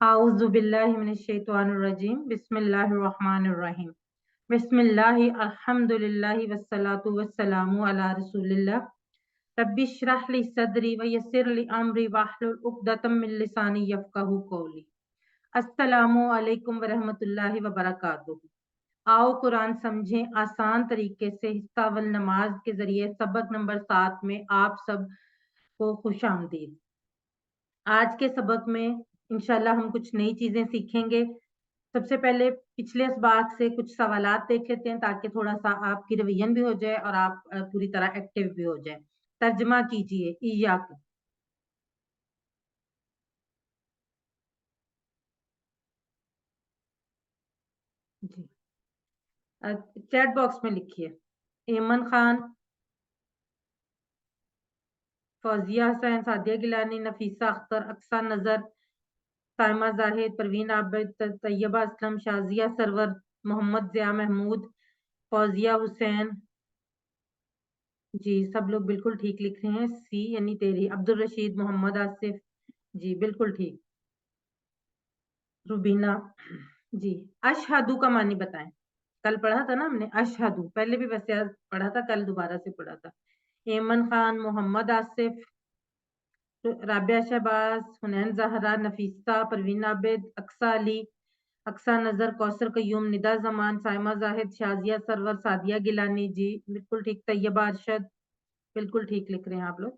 आऊज़ु बिल्लाहि मिनश्शैतानिर्रजीम बिस्मिल्लाहिर्रहमानिर्रहीम बिस्मिल्लाहि अल्हम्दुलिल्लाहि वस्सलातु वस्सलामु अला रसूलिल्लाह रब्बिश्रह ली सदरी व यस्सिर ली अमरी वाहलुल उक़दतम मिन लिसानी यफ़क़हू क़ौली। अस्सलामु अलैकुम व रहमतुल्लाहि व बरकातुहू। आओ कुरान समझें आसान तरीके से हिस्सावल नमाज के जरिए सबक नंबर 7 में आप सब को खुश आमदीद। आज के सबक में इंशाल्लाह हम कुछ नई चीजें सीखेंगे। सबसे पहले पिछले इसबाक से कुछ सवालात देख लेते हैं ताकि थोड़ा सा आपकी रिवीजन भी हो जाए और आप पूरी तरह एक्टिव भी हो जाए। तर्जमा कीजिए इयाक। जी, चैट बॉक्स में लिखिए। एमन खान, फौजिया हुसैन, सादिया गिलानी, नफीसा अख्तर, अक्सा नजर, साइमा जाहिद, परवीन आबिद, तैयबा असलम, शाजिया सरवर, मोहम्मद जिया महमूद, फौजिया हुसैन। जी, सब लोग बिल्कुल ठीक लिख रहे हैं। सी यानी तेरी। अब्दुल रशीद, मोहम्मद आसिफ, जी बिल्कुल ठीक। रुबीना, जी। अशहदु का मानी बताएं। कल पढ़ा था ना हमने अशहदु, पहले भी वैसे आज पढ़ा था, कल दोबारा से पढ़ा था। एमन खान, मोहम्मद आसिफ, राबिया शहबाज, हुनैन जहरा, नफीसा, परवीन आबिद, अक्सा अली, अक्सा नजर, कौसर कयूम, निदा जमान, साइमा जाहिद, शाजिया सरवर, सादिया गिलानी, जी बिल्कुल ठीक। तैयबा अरशद, बिल्कुल ठीक लिख रहे हैं आप लोग।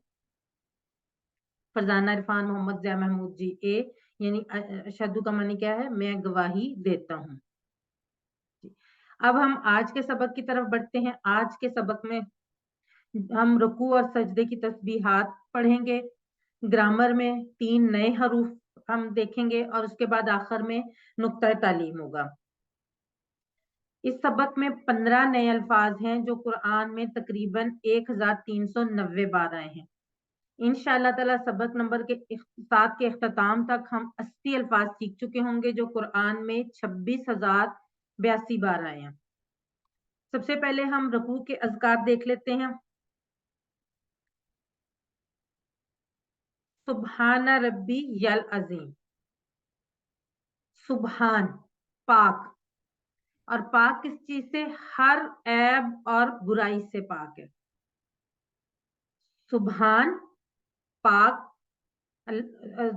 फरजाना इरफान, मोहम्मद जिया महमूद, जी ए यानी अशहदु का मानी क्या है? मैं गवाही देता हूँ। अब हम आज के सबक की तरफ बढ़ते हैं। आज के सबक में हम रुकू और सजदे की तस्बीहात पढ़ेंगे। ग्रामर में 3 नए हरूफ हम देखेंगे और उसके बाद आखिर में नुक्ता तालीम होगा। इस सबक में 15 नए अल्फाज हैं जो कुरान में तकरीबन 1390 बार आए हैं। इंशाअल्लाह ताला सबक नंबर के 7 के इख्तिताम तक हम 80 अल्फाज सीख चुके होंगे जो कुरान में 26,082 बार आए हैं। सबसे पहले हम रुकू के अज़कार देख लेते हैं। सुबहान रब्बी यल अजीम। सुबहान पाक, और पाक किस चीज से? हर ऐब और बुराई से पाक है। सुबहान पाक।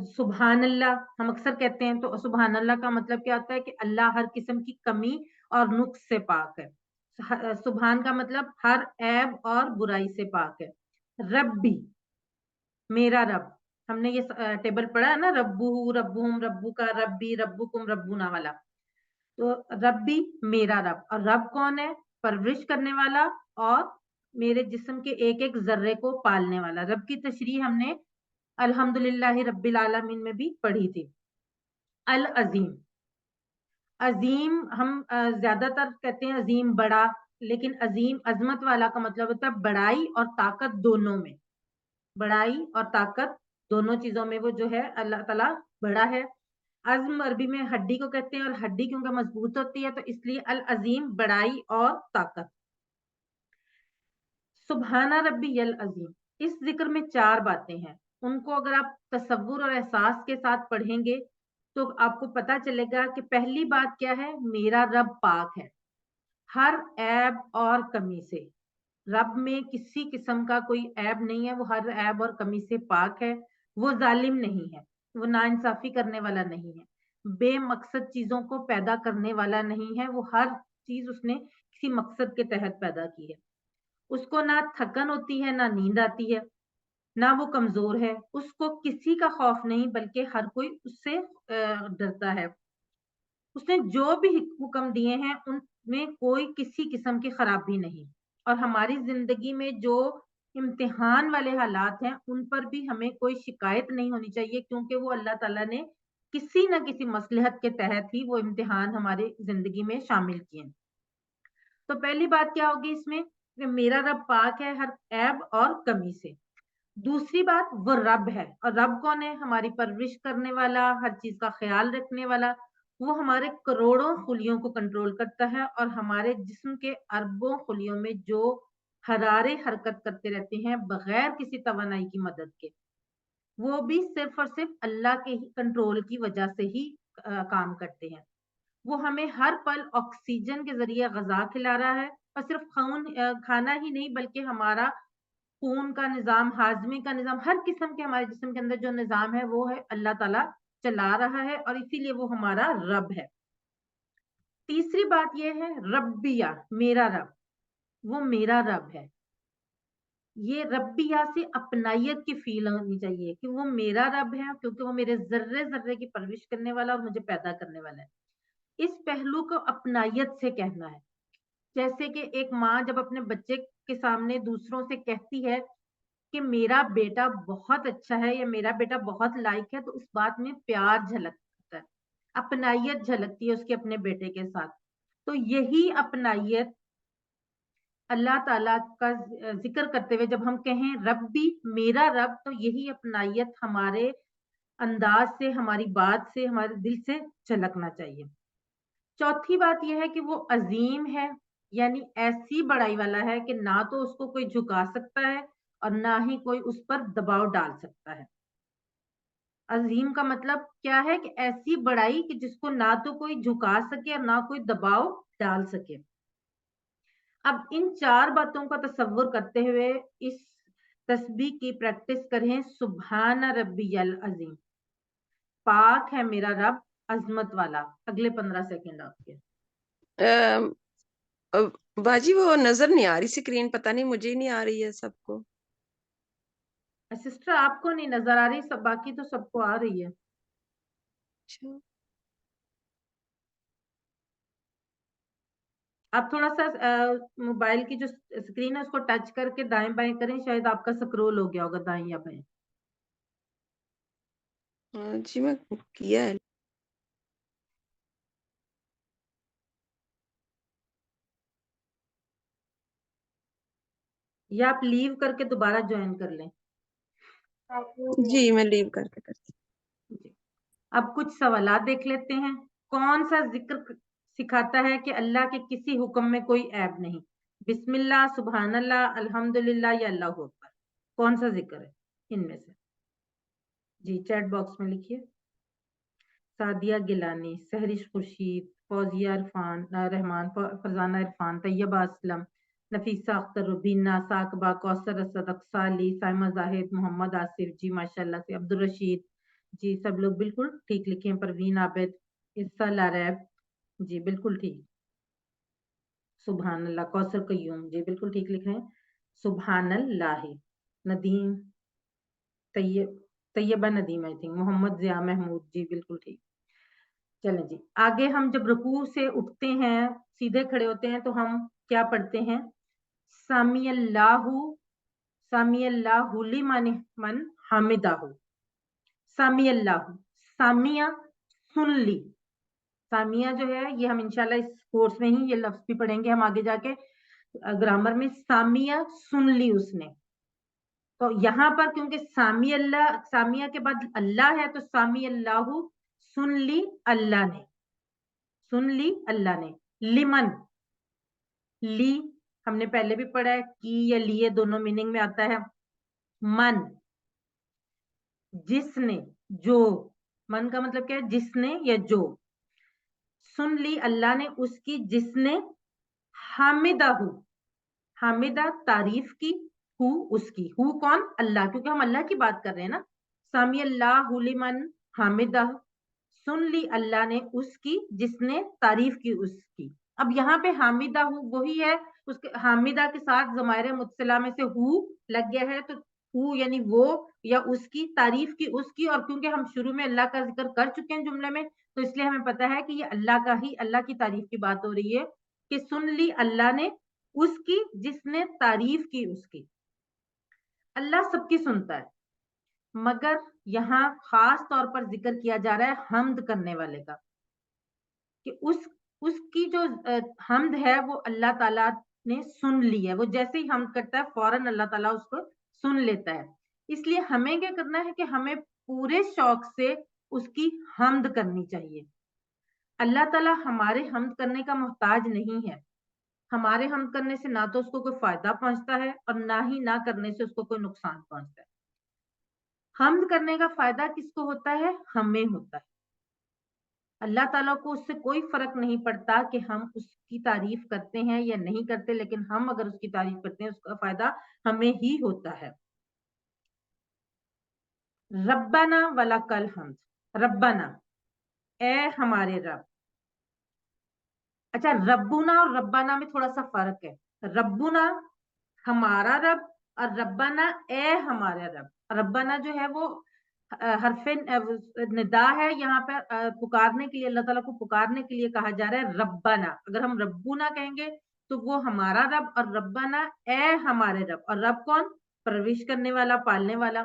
सुबहान अल्लाह हम अक्सर कहते हैं, तो सुबहान अल्लाह का मतलब क्या होता है कि अल्लाह हर किस्म की कमी और नुक्स से पाक है। सुबहान का मतलब हर ऐब और बुराई से पाक है। रब्बी, मेरा रब। हमने ये टेबल पढ़ा है ना, रब्बू रब्बुहुम रब्बू का, रब्बी रब्बुकुम रब्बुना वाला। तो रब्बी मेरा रब, और रब कौन है? परवरिश करने वाला और मेरे जिस्म के एक एक जर्रे को पालने वाला। रब की तशरीह हमने अल्हम्दुलिल्लाहि रब्बिल आलमीन में भी पढ़ी थी। अल अजीम, अजीम हम ज्यादातर कहते हैं अजीम बड़ा, लेकिन अजीम अजमत वाला का मतलब होता है बड़ाई और ताकत दोनों में। बड़ाई और ताकत दोनों चीजों में वो जो है अल्लाह ताला बड़ा है। अज़्म अरबी में हड्डी को कहते हैं, और हड्डी क्योंकि मजबूत होती है तो इसलिए अल अजीम बड़ाई और ताकत। सुबहाना रब्बी यल अजीम, इस जिक्र में 4 बातें हैं। उनको अगर आप तसव्वुर और एहसास के साथ पढ़ेंगे तो आपको पता चलेगा कि पहली बात क्या है? मेरा रब पाक है हर ऐब और कमी से। रब में किसी किस्म का कोई ऐब नहीं है, वो हर ऐब और कमी से पाक है। वो जालिम नहीं है, वो नाइंसाफी करने वाला नहीं है, बेमकसद चीजों को पैदा करने वाला नहीं है। वो हर चीज उसने किसी मकसद के तहत पैदा की है। उसको ना थकन होती है, ना नींद आती है, ना वो कमजोर है। उसको किसी का खौफ नहीं, बल्कि हर कोई उससे डरता है। उसने जो भी हुक्म दिए हैं उनमें कोई किसी किस्म की खराबी नहीं। और हमारी जिंदगी में जो इम्तिहान वाले हालात हैं उन पर भी हमें कोई शिकायत नहीं होनी चाहिए, क्योंकि वो अल्लाह ताला ने किसी न किसी मसलहत के तहत ही वो इम्तिहान हमारी जिंदगी में शामिल किए। तो पहली बात क्या होगी इसमें कि मेरा रब पाक है हर ऐब और कमी से। दूसरी बात, वो रब है, और रब कौन है? हमारी परवरिश करने वाला, हर चीज का ख्याल रखने वाला। वो हमारे करोड़ों खुलियों को कंट्रोल करता है और हमारे जिस्म के अरबों खुलियों में जो हरारे हरकत करते रहते हैं बगैर किसी तवानाई की मदद के। وہ بھی صرف اور صرف اللہ کے ہی کنٹرول کی وجہ سے ہی کام کرتے ہیں. وہ ہمیں ہر پل آکسیجن کے ذریعے غذا کھلا رہا ہے, اور صرف کھانا ہی نہیں بلکہ ہمارا خون کا نظام, ہاضمے کا نظام, ہر قسم کے ہمارے جسم کے اندر جو نظام ہے وہ ہے اللہ تعالیٰ چلا رہا ہے, اور اسی لیے وہ ہمارا رب ہے. تیسری بات یہ ہے ربیہ, میرا رب, وہ میرا رب ہے. یہ ربیہ سے اپنائیت کی فیل ہونی چاہیے کہ وہ میرا رب ہے کیونکہ وہ میرے ذرے ذرے کی پرورش کرنے والا اور مجھے پیدا کرنے والا ہے. اس پہلو کو اپنائیت سے کہنا ہے. جیسے کہ ایک ماں جب اپنے بچے کے سامنے دوسروں سے کہتی ہے کہ میرا بیٹا بہت اچھا ہے یا میرا بیٹا بہت لائق ہے, تو اس بات میں پیار جھلکتا ہے, اپنائیت جھلکتی ہے اس کے اپنے بیٹے کے ساتھ. تو یہی اپنائیت اللہ تعالیٰ کا ذکر کرتے ہوئے جب ہم کہیں ربی, میرا رب, تو یہی اپنائیت ہمارے انداز سے, ہماری بات سے, ہمارے دل سے جھلکنا چاہیے. چوتھی بات یہ ہے کہ وہ عظیم ہے, یعنی ایسی بڑائی والا ہے کہ نہ تو اس کو کوئی جھکا سکتا ہے اور نہ ہی کوئی اس پر دباؤ ڈال سکتا ہے. عظیم کا مطلب کیا ہے کہ ایسی بڑائی کہ جس کو نہ تو کوئی جھکا سکے اور نہ کوئی دباؤ ڈال سکے. اب ان چار باتوں کا تصور کرتے ہوئے اس تسبیح کی پریکٹس کریں. سبحان ربی العظیم, پاک ہے میرا رب عظمت والا. اگلے 15 سیکنڈ آپ کے. باجی وہ نظر نہیں آ رہی اسکرین, پتہ نہیں مجھے ہی نہیں آ رہی ہے, سب کو. سسٹر آپ کو نہیں نظر آ رہی, سب باقی تو سب کو آ رہی ہے. اچھا, آپ تھوڑا سا موبائل کی جو اسکرین ہے اس کو ٹچ کر کے دائیں بائیں کریں, شاید آپ کا سکرول ہو گیا ہوگا دائیں یا بائیں. جی میں کیا ہے. یا آپ لیو کر کے دوبارہ جوائن کر لیں. جی میں لیو کر کے کرتی. جی. اب کچھ سوالات دیکھ لیتے ہیں. کون سا ذکر سکھاتا ہے کہ اللہ کے کسی حکم میں کوئی عیب نہیں؟ بسم اللہ, سبحان اللہ, الحمدللہ یا اللہ اکبر, کون سا ذکر ہے ان میں سے؟ جی چیٹ باکس میں لکھیے. سعدیہ گیلانی, سہرش خورشید, فوزیہ رحمان, فرزانہ عرفان, طیبہ اسلم, نفیسہ اختر, ربینہ, ثاقبہ, کوثر اسد, اقصی علی, سائمہ زاہد, محمد آصف. جی ماشاءاللہ سے. عبدالرشید, جی سب لوگ بالکل ٹھیک لکھے ہیں. پروین عابد, عصہ لاریب, جی بالکل ٹھیک. سبحان اللہ. کوثر قیوم, جی بالکل ٹھیک لکھ رہے ہیں. سبحان اللہ. ندیم, طیبہ ندیم آئی تھنک. محمد ضیاء محمود, جی بالکل ٹھیک. چلیں جی آگے. ہم جب رکوع سے اٹھتے ہیں, سیدھے کھڑے ہوتے ہیں, تو ہم کیا پڑھتے ہیں؟ سامی اللہ, سامی اللہ لمن حمدہ. سامی اللہ, سامیہ سن لی. سامیہ جو ہے یہ ہم انشاءاللہ اس کورس میں ہی یہ لفظ بھی پڑھیں گے ہم آگے جا کے گرامر میں. سامیہ سن لی اس نے. تو یہاں پر کیونکہ سامی اللہ, سامیہ کے بعد اللہ ہے, تو سامی اللہ سن لی اللہ نے, سن لی اللہ نے. لمن, لی ہم نے پہلے بھی پڑھا ہے, کی یا لیے دونوں میننگ میں آتا ہے. من, جس نے, جو. من کا مطلب کیا ہے؟ جس نے یا جو. سن لی اللہ نے اس کی جس نے حامدہ, حامدہ تعریف کی, ہو اس کی. ہو کون؟ اللہ, کیونکہ ہم اللہ کی بات کر رہے ہیں نا. سامی اللہ لمن حامدہ, سن لی اللہ نے اس کی جس نے تعریف کی اس کی. اب یہاں پہ حامدہ ہو وہی ہے, اس کے حامدہ کے ساتھ ضمائر متصلہ میں سے ہو لگ گیا ہے, تو ہو یعنی وہ یا اس کی, تعریف کی اس کی. اور کیونکہ ہم شروع میں اللہ کا ذکر کر چکے ہیں جملے میں, تو اس لیے ہمیں پتا ہے کہ یہ اللہ کا ہی, اللہ کی تعریف کی بات ہو رہی ہے کہ سن لی اللہ نے اس کی جس نے تعریف کی اس کی. اللہ سب کی سنتا ہے, مگر یہاں خاص طور پر ذکر کیا جا رہا ہے حمد کرنے والے کا, کہ اس کی جو حمد ہے وہ اللہ تعالیٰ نے سن لی ہے. وہ جیسے ہی حمد کرتا ہے فوراً اللہ تعالیٰ اس کو سن لیتا ہے. اس لیے ہمیں کیا کرنا ہے کہ ہمیں پورے شوق سے اس کی حمد کرنی چاہیے. اللہ تعالیٰ ہمارے حمد کرنے کا محتاج نہیں ہے. ہمارے حمد کرنے سے نہ تو اس کو کوئی فائدہ پہنچتا ہے اور نہ ہی نہ کرنے سے اس کو کوئی نقصان پہنچتا ہے. حمد کرنے کا فائدہ کس کو ہوتا ہے؟ ہمیں ہوتا ہے. اللہ تعالیٰ کو اس سے کوئی فرق نہیں پڑتا کہ ہم اس کی تعریف کرتے ہیں یا نہیں کرتے، لیکن ہم اگر اس کی تعریف کرتے ہیں اس کا فائدہ ہمیں ہی ہوتا ہے. ربنا ولکل حمد. ربنا، اے ہمارے رب. اچھا، ربنا اور ربنا میں تھوڑا سا فرق ہے. ربنا ہمارا رب، اور ربنا اے ہمارا رب. ربنا جو ہے وہ حرف ندا ہے، یہاں پہ پکارنے کے لیے، اللہ تعالیٰ کو پکارنے کے لیے کہا جا رہا ہے ربنا. اگر ہم ربنا کہیں گے تو وہ ہمارا رب، اور ربنا اے ہمارے رب. اور رب کون؟ پرورش کرنے والا، پالنے والا.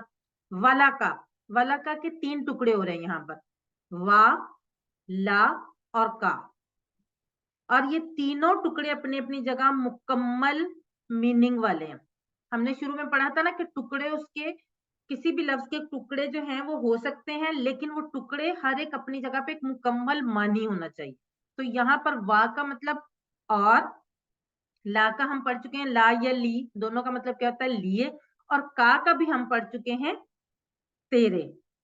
والا کا، والا کا کے 3 ٹکڑے ہو رہے ہیں یہاں پر، وا، لا اور کا. اور یہ تینوں ٹکڑے اپنی اپنی جگہ مکمل میننگ والے ہیں. ہم نے شروع میں پڑھا تھا نا کہ ٹکڑے اس کے، کسی بھی لفظ کے ٹکڑے جو ہیں وہ ہو سکتے ہیں، لیکن وہ ٹکڑے ہر ایک اپنی جگہ پہ ایک مکمل معنی ہونا چاہیے. تو یہاں پر وا کا مطلب اور، لا کا ہم پڑھ چکے ہیں لا یا لی، دونوں کا مطلب کیا ہوتا ہے؟ لیے. اور کا بھی ہم پڑھ چکے ہیں تیرے.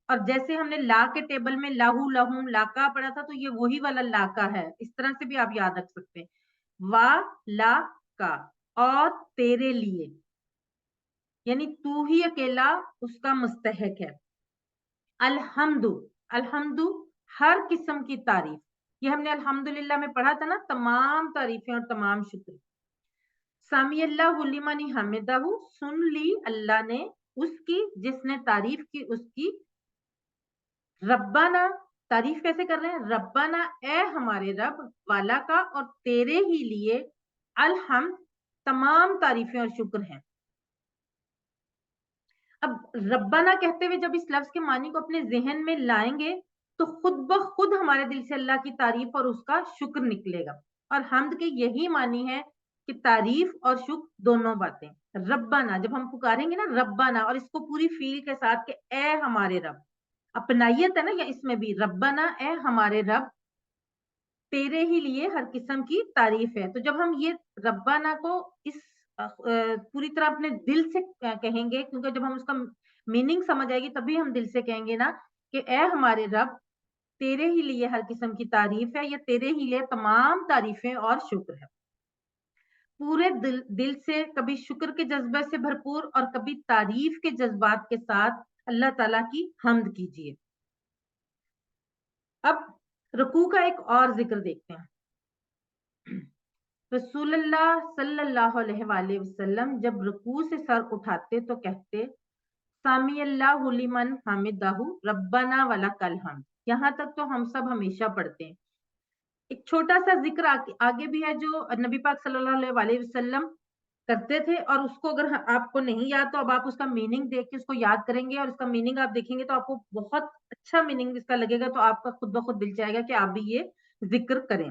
اور جیسے ہم نے لا کے ٹیبل میں لاہو لہم لاکا پڑھا تھا، تو یہ وہی والا لاکا ہے. اس طرح سے بھی آپ یاد رکھ سکتے ہیں. وا، لا، کا. اور تیرے لیے، یعنی تو ہی اکیلا اس کا مستحق ہے. الحمد، الحمد ہر قسم کی تعریف. یہ ہم نے الحمدللہ میں پڑھا تھا نا، تمام تعریفیں اور تمام شکر. سامی اللہ لمن حمدہ، سن لی اللہ نے اس کی جس نے تعریف کی اس کی. ربنا، تعریف کیسے کر رہے ہیں؟ ربنا اے ہمارے رب، والا کا اور تیرے ہی لیے، الحمد تمام تعریفیں اور شکر ہیں. اب ربنا کہتے ہوئے جب اس لفظ کے معنی کو اپنے ذہن میں لائیں گے تو خود بخود ہمارے دل سے اللہ کی تعریف اور اس کا شکر نکلے گا. اور حمد کے یہی معنی ہے کہ تعریف اور شکر دونوں باتیں. ربنا جب ہم پکاریں گے نا ربنا، اور اس کو پوری فیل کے ساتھ کہ اے ہمارے رب، اپنائیت ہے نا یا اس میں بھی، ربنا اے ہمارے رب، تیرے ہی لیے ہر قسم کی تعریف ہے. تو جب ہم یہ ربنا کو اس پوری طرح اپنے دل سے کہیں گے، کیونکہ جب ہم اس کا میننگ سمجھ آئے گی تبھی ہم دل سے کہیں گے نا کہ اے ہمارے رب، تیرے ہی لیے ہر قسم کی تعریف ہے، یا تیرے ہی لیے تمام تعریفیں اور شکر ہے. پورے دل سے، کبھی شکر کے جذبے سے بھرپور اور کبھی تعریف کے جذبات کے ساتھ اللہ تعالیٰ کی حمد کیجیے. اب رکوع کا ایک اور ذکر دیکھتے ہیں. رسول اللہ صلی اللہ علیہ وآلہ وسلم جب رکوع سے سر اٹھاتے تو کہتے سامی اللہ لمن حمدہ ربنا ولکل الحمد. یہاں تک تو ہم سب ہمیشہ پڑھتے ہیں. ایک چھوٹا سا ذکر آگے بھی ہے جو نبی پاک صلی اللہ علیہ وآلہ وسلم کرتے تھے، اور اس کو اگر آپ کو نہیں یاد تو اب آپ اس کا میننگ دیکھ کے اس کو یاد کریں گے، اور اس کا میننگ آپ دیکھیں گے تو آپ کو بہت اچھا میننگ اس کا لگے گا. تو آپ کا خود بخود دل چاہے گا کہ آپ بھی یہ ذکر کریں.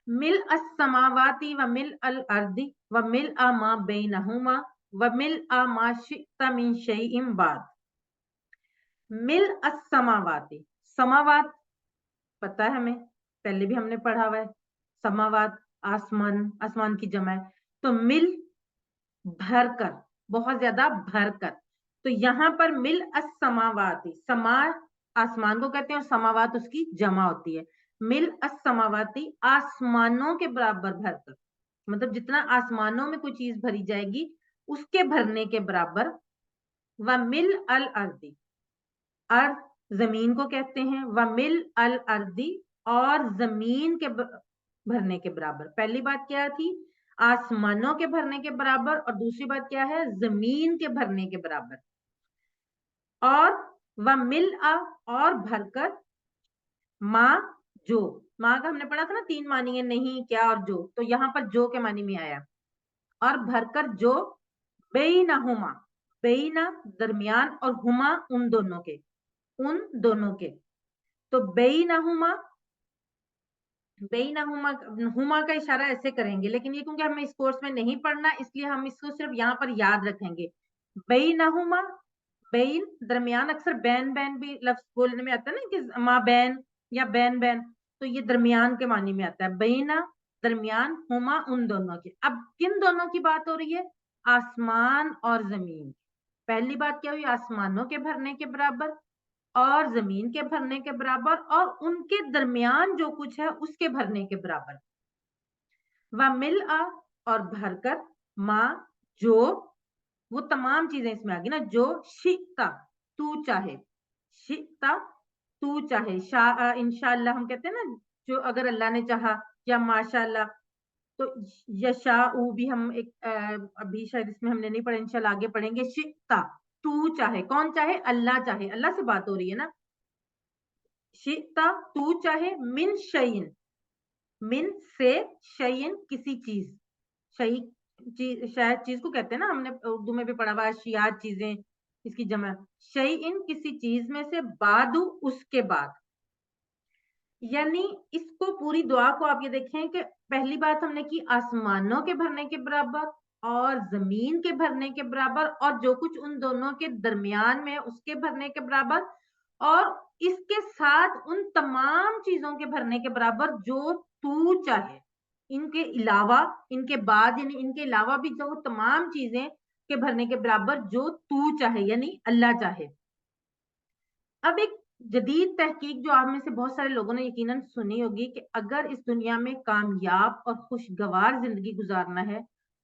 ملء السماوات وملء الارض وملء ما بینہما وملء ما شئت من شیء بعد. ملء السماوات، سماوات پتہ ہے ہمیں، پہلے بھی ہم نے پڑھا ہوا ہے. سماوات آسمان، آسمان کی جمع ہے. تو مل بھر کر، بہت زیادہ بھر کر. تو یہاں پر مل السماوات، سما آسمان کو کہتے ہیں اور سماوات اس کی جمع ہوتی ہے. مل السماواتی آسمانوں کے برابر بھر کر، مطلب جتنا آسمانوں میں کوئی چیز بھری جائے گی اس کے بھرنے کے برابر. ومل الارض، ارض زمین کو کہتے ہیں. ومل الارض، اور زمین کے بھرنے کے برابر. پہلی بات کیا تھی؟ آسمانوں کے بھرنے کے برابر، اور دوسری بات کیا ہے؟ زمین کے بھرنے کے برابر. اور وملء، اور بھر کر، ماں جو، ماں کا ہم نے پڑھا تھا نا 3 معنی ہے، نہیں، کیا اور جو. تو یہاں پر جو کے معنی میں آیا. اور بھر کر جو بینہما، بینا درمیان، اور ہما ان دونوں کے، ان دونوں کے. تو بینہما، بینہما، ہما کا اشارہ ایسے کریں گے، لیکن یہ کیونکہ ہمیں اس کورس میں نہیں پڑھنا اس لیے ہم اس کو صرف یہاں پر یاد رکھیں گے. بینہما، بین درمیان. اکثر بین بین بھی لفظ بولنے میں آتا ہے نا کہ ماں بین یا بین بین، تو یہ درمیان کے معنی میں آتا ہے. بینا درمیان، ہما ان دونوں کے. اب کن دونوں کی بات ہو رہی ہے؟ آسمان اور زمین. پہلی بات کیا ہوئی؟ آسمانوں کے بھرنے کے برابر اور زمین کے بھرنے کے برابر اور ان کے درمیان جو کچھ ہے اس کے بھرنے کے برابر. وَمِلْءَ اور بھر کر، ماں جو، وہ تمام چیزیں اس میں آ گئی نا، جو شئتا تو چاہے، شئتا تو چاہے، انشاءاللہ ہم کہتے ہیں نا جو اگر اللہ نے چاہا، یا ماشاء اللہ. تو یشاء بھی ہم ایک ابھی شاید اس میں ہم نے نہیں پڑھا، انشاءاللہ آگے پڑھیں گے. شئتا تو چاہے، کون چاہے؟ اللہ چاہے، اللہ سے بات ہو رہی ہے نا. شئتا تو چاہے، من شیئن، من سے، شیئن کسی چیز، شاید چیز کو کہتے ہیں نا، ہم نے اردو میں بھی پڑھا ہوا اشیاء چیزیں، اس کی جمع. شیئن کسی چیز میں سے، بعد اس کے بعد. یعنی اس کو پوری دعا کو آپ یہ دیکھیں کہ پہلی بات ہم نے کی آسمانوں کے بھرنے کے برابر اور زمین کے بھرنے کے برابر اور جو کچھ ان دونوں کے درمیان میں اس کے بھرنے کے برابر اور اس کے ساتھ ان تمام چیزوں کے بھرنے کے برابر جو تو چاہے. ان کے علاوہ، ان کے بعد، یعنی ان کے علاوہ بھی جو تمام چیزیں کے بھرنے کے برابر جو تو چاہے، یعنی اللہ چاہے. اب ایک جدید تحقیق جو آپ میں سے بہت سارے لوگوں نے یقیناً سنی ہوگی کہ اگر اس دنیا میں کامیاب اور خوشگوار زندگی گزارنا ہے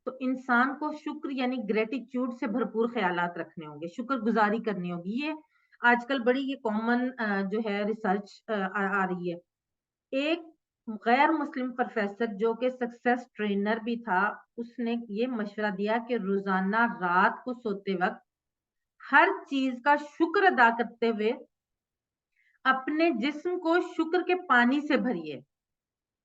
تو انسان کو شکر یعنی گریٹیچیوڈ سے بھرپور خیالات رکھنے ہوں گے، شکر گزاری کرنی ہوگی. یہ آج کل بڑی یہ کامن جو ہے ریسرچ آ رہی ہے. ایک غیر مسلم پروفیسر جو کہ سکسیس ٹرینر بھی تھا، اس نے یہ مشورہ دیا کہ روزانہ رات کو سوتے وقت ہر چیز کا شکر ادا کرتے ہوئے اپنے جسم کو شکر کے پانی سے بھریے.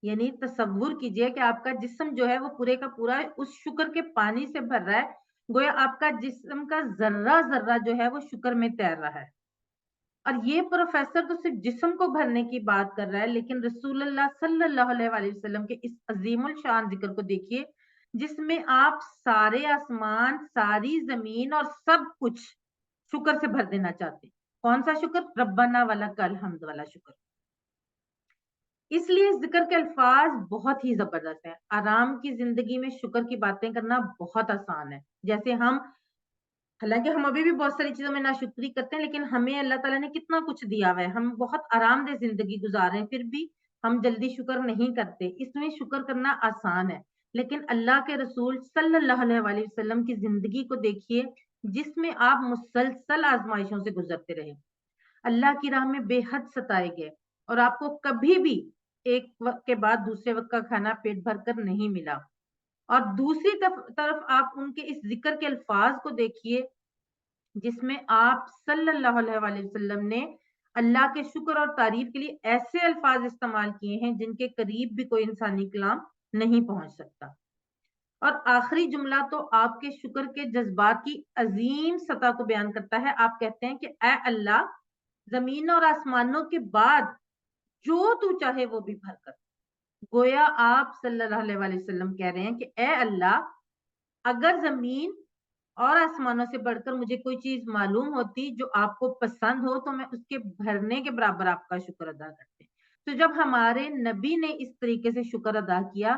یعنی تصور کیجئے کہ آپ کا جسم جو ہے وہ پورے کا پورا اس شکر کے پانی سے بھر رہا ہے، گویا آپ کا جسم کا ذرہ ذرہ جو ہے وہ شکر میں تیر رہا ہے. اور یہ پروفیسر تو صرف جسم کو بھرنے کی بات کر رہا ہے، لیکن رسول اللہ صلی اللہ علیہ وآلہ وسلم کے اس عظیم الشان ذکر کو دیکھیے جس میں آپ سارے آسمان، ساری زمین اور سب کچھ شکر سے بھر دینا چاہتے ہیں. کون سا شکر؟ ربنا ولک الحمد والا شکر. اس لیے اس ذکر کے الفاظ بہت ہی زبردست ہیں. آرام کی زندگی میں شکر کی باتیں کرنا بہت آسان ہے. جیسے ہم، حالانکہ ہم ابھی بھی بہت ساری چیزوں میں ناشکری کرتے ہیں، لیکن ہمیں اللہ تعالیٰ نے کتنا کچھ دیا ہوا ہے، ہم بہت آرام دہ زندگی گزار رہے ہیں، پھر بھی ہم جلدی شکر نہیں کرتے. اس میں شکر کرنا آسان ہے. لیکن اللہ کے رسول صلی اللہ علیہ وآلہ وسلم کی زندگی کو دیکھیے جس میں آپ مسلسل آزمائشوں سے گزرتے رہے، اللہ کی راہ میں بے حد ستائے گئے اور آپ کو کبھی بھی ایک وقت کے بعد دوسرے وقت کا کھانا پیٹ بھر کر نہیں ملا. اور دوسری طرف آپ ان کے اس ذکر کے الفاظ کو دیکھیے جس میں آپ صلی اللہ علیہ وآلہ وسلم نے اللہ کے شکر اور تعریف کے لیے ایسے الفاظ استعمال کیے ہیں جن کے قریب بھی کوئی انسانی کلام نہیں پہنچ سکتا. اور آخری جملہ تو آپ کے شکر کے جذبات کی عظیم سطح کو بیان کرتا ہے. آپ کہتے ہیں کہ اے اللہ، زمین اور آسمانوں کے بعد جو تو چاہے وہ بھی بھر کر. گویا آپ صلی اللہ علیہ وآلہ وسلم کہہ رہے ہیں کہ اے اللہ، اگر زمین اور آسمانوں سے بڑھ کر مجھے کوئی چیز معلوم ہوتی جو آپ کو پسند ہو تو میں اس کے بھرنے کے برابر آپ کا شکر ادا کرتے. تو جب ہمارے نبی نے اس طریقے سے شکر ادا کیا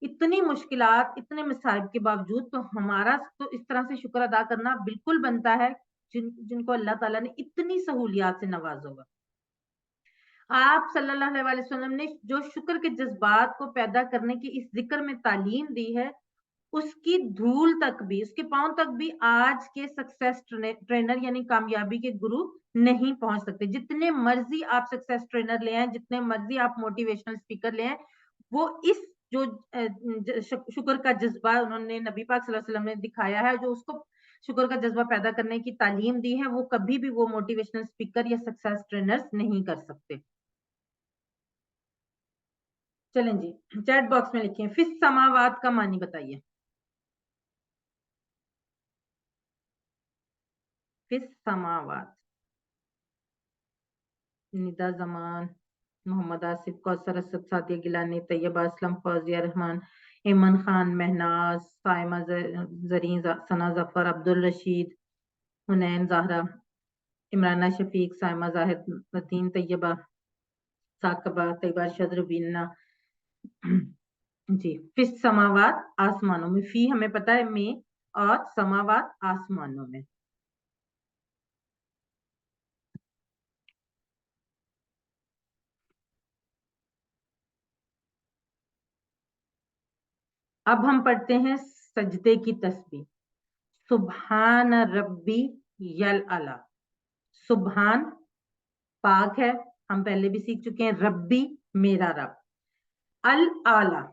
اتنی مشکلات، اتنے مصائب کے باوجود، تو ہمارا تو اس طرح سے شکر ادا کرنا بالکل بنتا ہے جن کو اللہ تعالیٰ نے اتنی سہولیات سے نوازا ہوگا. آپ صلی اللہ علیہ وآلہ وسلم نے جو شکر کے جذبات کو پیدا کرنے کی اس ذکر میں تعلیم دی ہے، اس کی دھول تک بھی، اس کے پاؤں تک بھی آج کے سکسیس ٹرینر یعنی کامیابی کے گرو نہیں پہنچ سکتے. جتنے مرضی آپ سکسیس ٹرینر لے آئیں، جتنے مرضی آپ موٹیویشنل اسپیکر لے آئیں، وہ اس جو شکر کا جذبہ انہوں نے نبی پاک صلی اللہ علیہ وسلم نے دکھایا ہے، جو اس کو شکر کا جذبہ پیدا کرنے کی تعلیم دی ہے، وہ کبھی بھی وہ موٹیویشنل اسپیکر یا سکسیس ٹرینرز نہیں کر سکتے. چلیں جی، چیٹ باکس میں لکھیں فی السماوات کا معنی بتائیے. فی السماوات. ندا زمان، محمد آصف، کوثر اسد، سعدیہ گیلانی، طیبہ اسلم، فوزیہ رحمان، ایمن خان، مہناز، سائمہ زرین، ثنا ظفر، عبدالرشید، حنین زہرا، عمرانہ شفیق، سائمہ زاہد، متین طیبہ، ثاقبہ، طیبہ ارشد، روبینہ. جی، فی السماوات آسمانوں میں، فی ہمیں پتہ ہے میں، اور سماوات آسمانوں میں. अब हम पढ़ते हैं सजदे की तस्बीह। सुबहान रब्बी यल अला। सुबहान पाक है, हम पहले भी सीख चुके हैं। रब्बी मेरा रब। अल आला,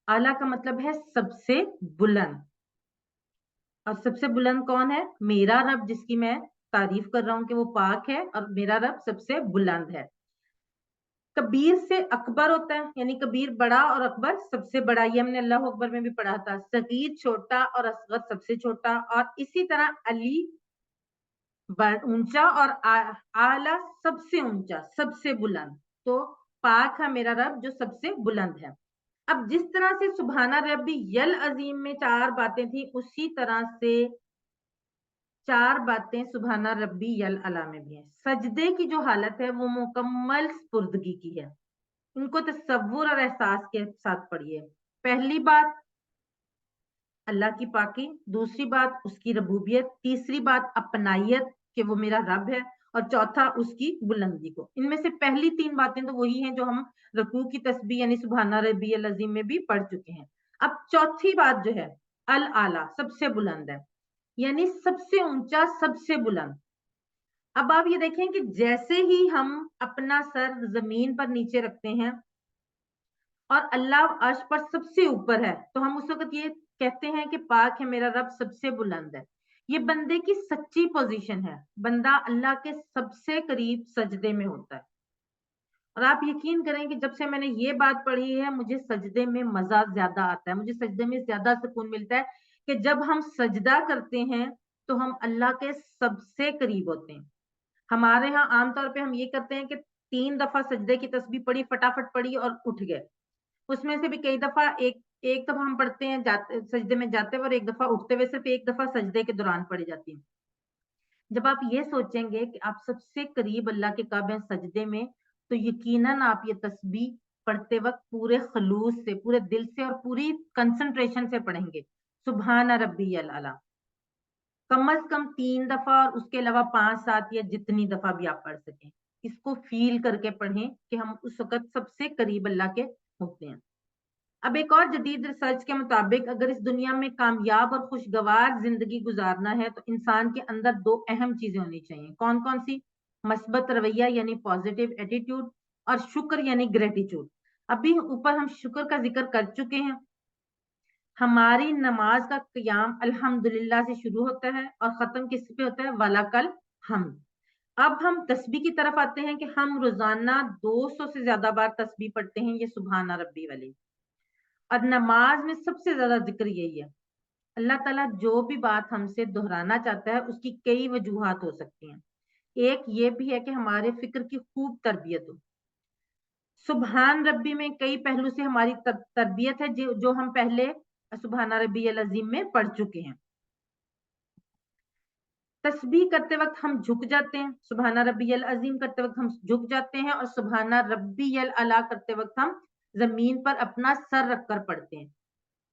आला का मतलब है सबसे बुलंद। और सबसे बुलंद कौन है? मेरा रब, जिसकी मैं तारीफ कर रहा हूं कि वो पाक है और मेरा रब सबसे बुलंद है। कबीर से अकबर होता है, यानी कबीर बड़ा और अकबर सबसे बड़ा। ये हमने अल्लाह अकबर में भी पढ़ा था। सगीर छोटा और असगर सबसे छोटा। और इसी तरह अली ऊंचा और आला सबसे ऊंचा, सबसे बुलंद। तो पाक है मेरा रब जो सबसे बुलंद है। अब जिस तरह से सुबहाना रब्बी यल अजीम में 4 बातें थी, उसी तरह से 4 बातें सुबहाना रब्बी यल अला में भी है। सजदे की जो हालत है वो मुकम्मल स्पुर्दगी की है। इनको तसव्वुर और एहसास के साथ पढ़िए। पहली बात अल्लाह की पाकी, दूसरी बात उसकी रबूबियत, तीसरी बात अपनाइयत कि वो मेरा रब है, और चौथा उसकी बुलंदी को। इनमें से पहली 3 बातें तो वही हैं जो हम रकू की तस्बीह यानी सुबहाना रब्बी अल अज़ीम में भी पढ़ चुके हैं। अब चौथी बात जो है अल आला, सबसे बुलंद है, यानी सबसे ऊंचा, सबसे बुलंद। अब आप ये देखें कि जैसे ही हम अपना सर जमीन पर नीचे रखते हैं और अल्लाह अर्श पर सबसे ऊपर है, तो हम उस वक्त ये कहते हैं कि पाक है मेरा रब सबसे बुलंद है। ये बंदे की सच्ची पोजीशन है। बंदा अल्लाह के सबसे करीब सजदे में होता है। और आप यकीन करें कि जब से मैंने ये बात पढ़ी है, मुझे सजदे में मजा ज्यादा आता है, मुझे सजदे में ज्यादा सुकून मिलता है कि जब हम सजदा करते हैं तो हम अल्लाह के सबसे करीब होते हैं। हमारे यहाँ आमतौर पे हम ये करते हैं कि 3 दफा सजदे की तस्बीह पढ़ी, फटाफट पढ़ी और उठ गए। उसमें से भी कई दफा एक एक दफा हम पढ़ते हैं जाते सजदे में जाते हुए, और एक दफा उठते हुए। सिर्फ एक दफा सजदे के दौरान पढ़ी जाती है। जब आप ये सोचेंगे कि आप सबसे करीब अल्लाह के कब हैं, सजदे में, तो यकीनन आप ये तस्बीह पढ़ते वक्त पूरे खलूस से, पूरे दिल से और पूरी कंसंट्रेशन से पढ़ेंगे। सुबहान रब्बी अल आला कम अज कम 3 दफा, और उसके अलावा 5-7 या जितनी दफा भी आप पढ़ सकें। इसको फील करके पढ़ें कि हम उस वक्त सबसे करीब अल्लाह के होते हैं। अब एक और जदीद रिसर्च के मुताबिक अगर इस दुनिया में कामयाब और खुशगवार जिंदगी गुजारना है तो इंसान के अंदर 2 अहम चीजें होनी चाहिए। कौन कौन सी? मस्बत रवैया यानी पॉजिटिव एटीट्यूड, और शुक्र यानी ग्रेटिट्यूड। अभी ऊपर हम शुक्र का जिक्र कर चुके हैं। हमारी नमाज का क़याम अल्हम्दुलिल्लाह से शुरू होता है और खत्म किस पे होता है? वलकल हम। अब हम तस्बीह की तरफ आते हैं कि हम रोजाना 200 से ज्यादा बार तस्बीह पढ़ते हैं, ये सुबहाना रब्बी वाली। और नमाज में सबसे ज्यादा जिक्र यही है। अल्लाह ताला जो भी बात हमसे दोहराना चाहता है उसकी कई वजूहात हो सकती हैं। एक ये भी है कि हमारे फिक्र की खूब तरबियत हो। सुबहान रब्बी में कई पहलू से हमारी तरबियत है जो हम पहले सुबहाना रब्बी अल अज़ीम में पढ़ चुके हैं। तस्बीह करते वक्त हम झुक जाते हैं, सुबहाना रब्बी अल अज़ीम करते वक्त हम झुक जाते हैं, और सुबहाना रब्बी अल अला करते वक्त हम जमीन पर अपना सर रखकर पढ़ते हैं।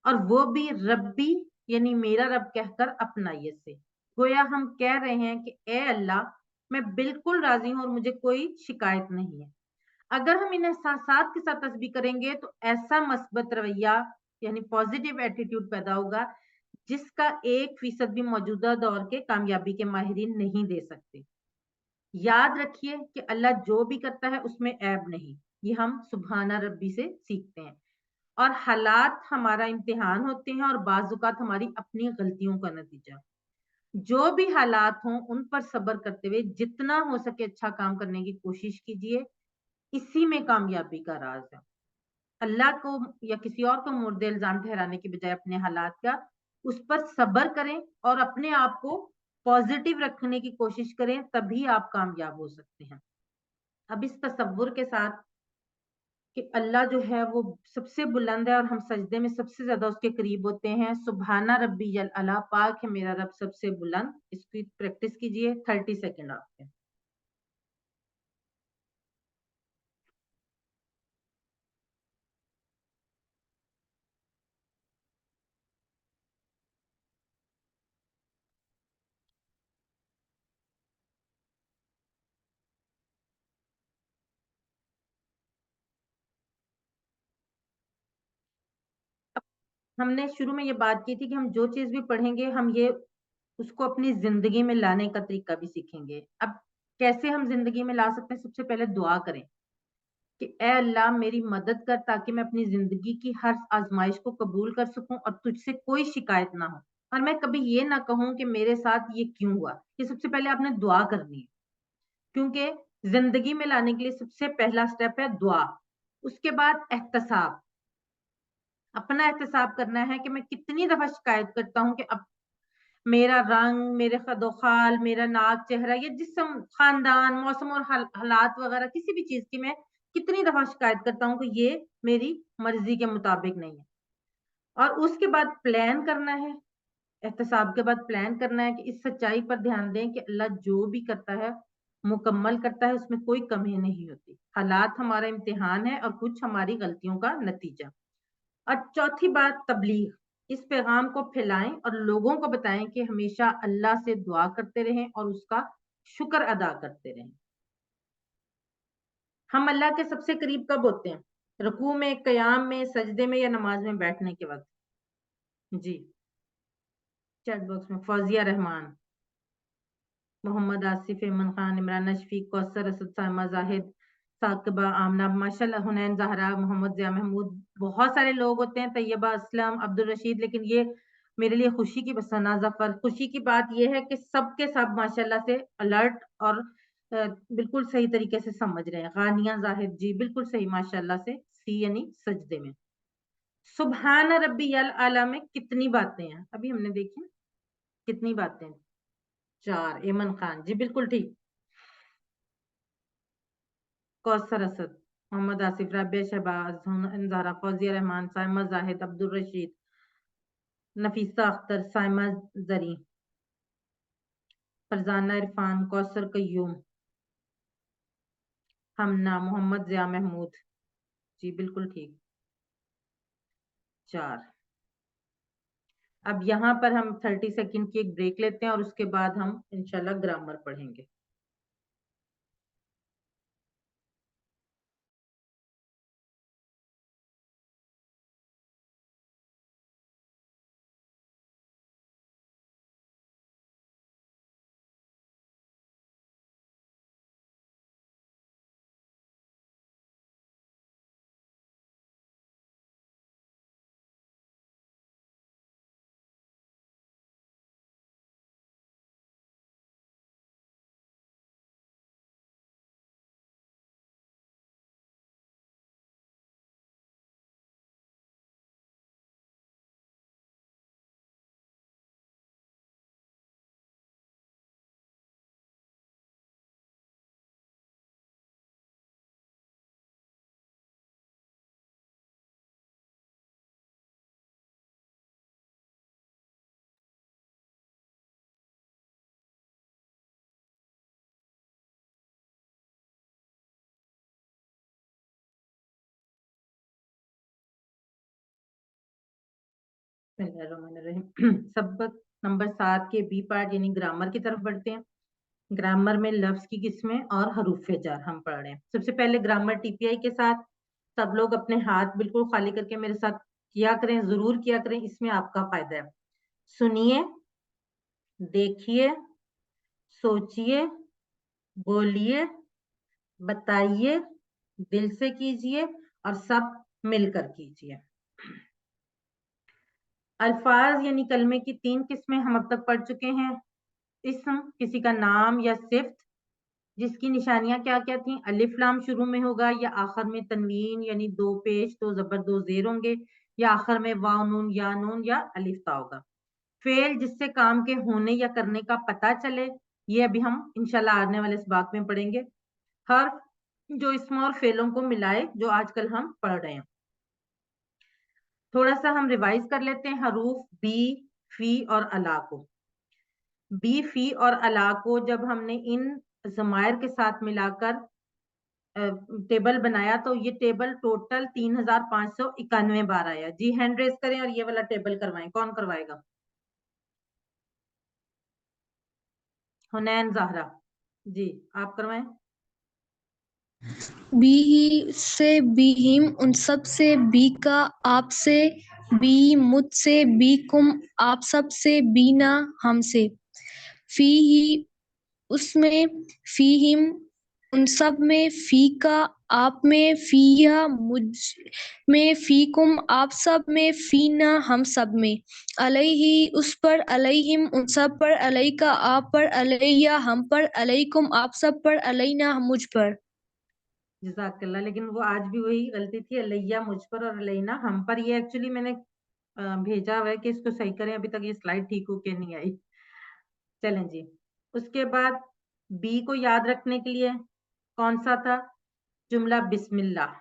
और वो भी रब्बी यानी मेरा रब कहकर अपनाइयत से। गोया हम कह रहे हैं कि ए अल्लाह, मैं बिल्कुल राजी हूं और मुझे कोई शिकायत नहीं है। अगर हम इन एहसासात के साथ तस्बीह करेंगे तो ऐसा मस्बत रवैया यानी पॉजिटिव एटीट्यूड पैदा होगा जिसका 1% भी मौजूदा दौर के कामयाबी के माहिरीन नहीं दे सकते। याद रखिए कि अल्लाह जो भी करता है उसमें ऐब नहीं। ये हम सुबहाना रब्बी से सीखते हैं। और हालात हमारा इम्तिहान होते हैं और बाजुकात हमारी अपनी गलतियों का नतीजा। जो भी हालात हों उन पर सब्र करते हुए जितना हो सके अच्छा काम करने की कोशिश कीजिए। इसी में कामयाबी का राज है। अल्लाह को या किसी और को मुर्दे इल्जाम ठहराने की बजाय अपने हालात का उस पर सब्र करें और अपने आप को पॉजिटिव रखने की कोशिश करें, तभी आप कामयाब हो सकते हैं। अब इस तसव्वुर के साथ कि अल्लाह जो है वो सबसे बुलंद है और हम सजदे में सबसे ज्यादा उसके करीब होते हैं। सुबहाना रब्बी अल अला, पाक है मेरा रब सबसे बुलंद। इसकी प्रैक्टिस कीजिए 30 सेकेंड आपके। ہم نے شروع میں یہ بات کی تھی کہ ہم جو چیز بھی پڑھیں گے ہم یہ اس کو اپنی زندگی میں لانے کا طریقہ بھی سیکھیں گے. اب کیسے ہم زندگی میں لا سکتے ہیں؟ سب سے پہلے دعا کریں کہ اے اللہ میری مدد کر تاکہ میں اپنی زندگی کی ہر آزمائش کو قبول کر سکوں اور تجھ سے کوئی شکایت نہ ہو, اور میں کبھی یہ نہ کہوں کہ میرے ساتھ یہ کیوں ہوا. یہ سب سے پہلے آپ نے دعا کرنی ہے, کیونکہ زندگی میں لانے کے لیے سب سے پہلا سٹیپ ہے دعا. اس کے بعد احتساب, اپنا احتساب کرنا ہے کہ میں کتنی دفعہ شکایت کرتا ہوں کہ اب میرا رنگ, میرے خد و خال, میرا ناک, چہرہ, یہ جسم, خاندان, موسم اور حالات وغیرہ کسی بھی چیز کی میں کتنی دفعہ شکایت کرتا ہوں کہ یہ میری مرضی کے مطابق نہیں ہے. اور اس کے بعد پلان کرنا ہے, احتساب کے بعد پلان کرنا ہے کہ اس سچائی پر دھیان دیں کہ اللہ جو بھی کرتا ہے مکمل کرتا ہے, اس میں کوئی کمی نہیں ہوتی. حالات ہمارا امتحان ہے اور کچھ ہماری غلطیوں کا نتیجہ. اور چوتھی بات تبلیغ, اس پیغام کو پھیلائیں اور لوگوں کو بتائیں کہ ہمیشہ اللہ سے دعا کرتے رہیں اور اس کا شکر ادا کرتے رہیں. ہم اللہ کے سب سے قریب کب ہوتے ہیں؟ رکوع میں, قیام میں, سجدے میں, یا نماز میں بیٹھنے کے وقت؟ جی چیٹ باکس میں فوزیہ رحمان, محمد آصف, ایمن خان, عمران شفیق, کوثر اسد, سائمہ زاہد, ثاقبہ, آمنہ, ماشاء اللہ, حنین زہرا, محمد ضیاء محمود, بہت سارے لوگ ہوتے ہیں, طیبہ اسلم, عبدالرشید. لیکن یہ میرے لیے خوشی کی ثنا ظفر, خوشی کی بات یہ ہے کہ سب کے سب ماشاء اللہ سے الرٹ اور بالکل صحیح طریقے سے سمجھ رہے ہیں. غانیہ زاہد, جی بالکل صحیح ماشاء اللہ سے, سی یعنی سجدے میں. سبحان ربی الاعلیٰ میں کتنی باتیں ہیں؟ ابھی ہم نے دیکھی کتنی باتیں ہیں؟ 4. ایمن خان, جی بالکل ٹھیک. کوثر اسد, محمد آصف, رابعہ شہباز, زہرا, فوزیہ رحمان, سائمہ زاہد, عبدالرشید, نفیسہ اختر, سائمہ زریں, فرزانہ عرفان, کوثر قیوم, ہمنا, محمد ضیاء محمود, جی بالکل ٹھیک. 4. اب یہاں پر ہم 30 سیکنڈ کی ایک بریک لیتے ہیں اور اس کے بعد ہم انشاءاللہ گرامر پڑھیں گے. سبق نمبر 7 کے بی پارٹ یعنی گرامر کی طرف بڑھتے ہیں. گرامر میں لفظ کی قسمیں اور حروف جر ہم پڑھ رہے ہیں. سب سے پہلے گرامر ٹی پی آئی کے ساتھ. سب لوگ اپنے ہاتھ بالکل خالی کر کے میرے ساتھ کیا کریں, ضرور کیا کریں, اس میں آپ کا فائدہ ہے. سنیے, دیکھیے, سوچیے, بولیے, بتائیے, دل سے کیجیے اور سب مل کر کیجیے. الفاظ یعنی کلمے کی 3 قسمیں ہم اب تک پڑھ چکے ہیں. اسم کسی کا نام یا صفت جس کی نشانیاں کیا کیا تھیں؟ الف لام شروع میں ہوگا, یا آخر میں تنوین یعنی 2 پیش 2 زبر 2 زیر ہوں گے, یا آخر میں واو نون یا الف تا ہوگا. فعل جس سے کام کے ہونے یا کرنے کا پتہ چلے, یہ ابھی ہم انشاءاللہ آنے والے اس باق میں پڑھیں گے. حرف جو اسم اور فعلوں کو ملائے, جو آج کل ہم پڑھ رہے ہیں. تھوڑا سا ہم ریوائز کر لیتے ہیں حروف بی, فی اور الا کو. بی, فی اور الا کو جب ہم نے ان ضمائر کے ساتھ ملا کر ٹیبل بنایا تو یہ ٹیبل ٹوٹل 3591 بار آیا. جی ہینڈ ریز کریں اور یہ والا ٹیبل کروائیں. کون کروائے گا؟ حنین زہرا, جی آپ کروائیں. بی ہی سے بی ہم, ان سب سے بی کا, آپ سے بی مجھ سے، بی کم آپ سب سے، بینا ہم سے، فی ہی اس میں، فی ہم ان سب میں، فی کا آپ میں، فیہا مجھ میں، فی کم آپ سب میں، فینا ہم سب میں، علیہ اس پر، علیہم ان سب پر، علیہ کا آپ پر، علیہ ہم پر، علیکم آپ سب پر، علینا مجھ پر۔ جزاک اللہ. لیکن وہ آج بھی وہی غلطی تھی، علیہ مجھ پر اور علینا ہم پر. یہ ایکچولی میں نے بھیجا ہوا ہے کہ اس کو صحیح کریں. ابھی تک یہ سلائڈ ٹھیک ہو کے نہیں آئی. چلیں جی. اس کے بعد بی کو یاد رکھنے کے لیے کون سا تھا جملہ؟ بسم اللہ.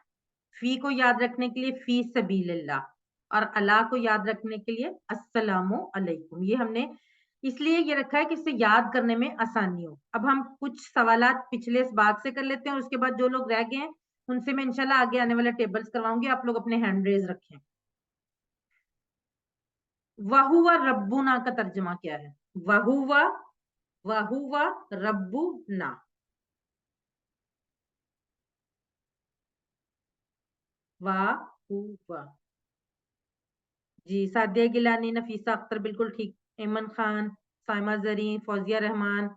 فی کو یاد رکھنے کے لیے فی سبیل اللہ. اور اللہ کو یاد رکھنے کے لیے السلام علیکم. یہ ہم نے اس لیے یہ رکھا ہے کہ اس سے یاد کرنے میں آسانی ہو. اب ہم کچھ سوالات پچھلے اس بات سے کر لیتے ہیں اور اس کے بعد جو لوگ رہ گئے ہیں ان سے میں انشاءاللہ آگے آنے والے ٹیبلز کرواؤں گی. آپ لوگ اپنے ہینڈ ریز رکھیں. وَهُوَ رَبُّنَا کا ترجمہ کیا ہے؟ وَهُوَ رَبُّنَا. وَهُوَ. جی سعدیہ گیلانی، نفیسہ اختر بالکل ٹھیک، ایمن خان، سائمہ زرین، فوزیہ رحمان،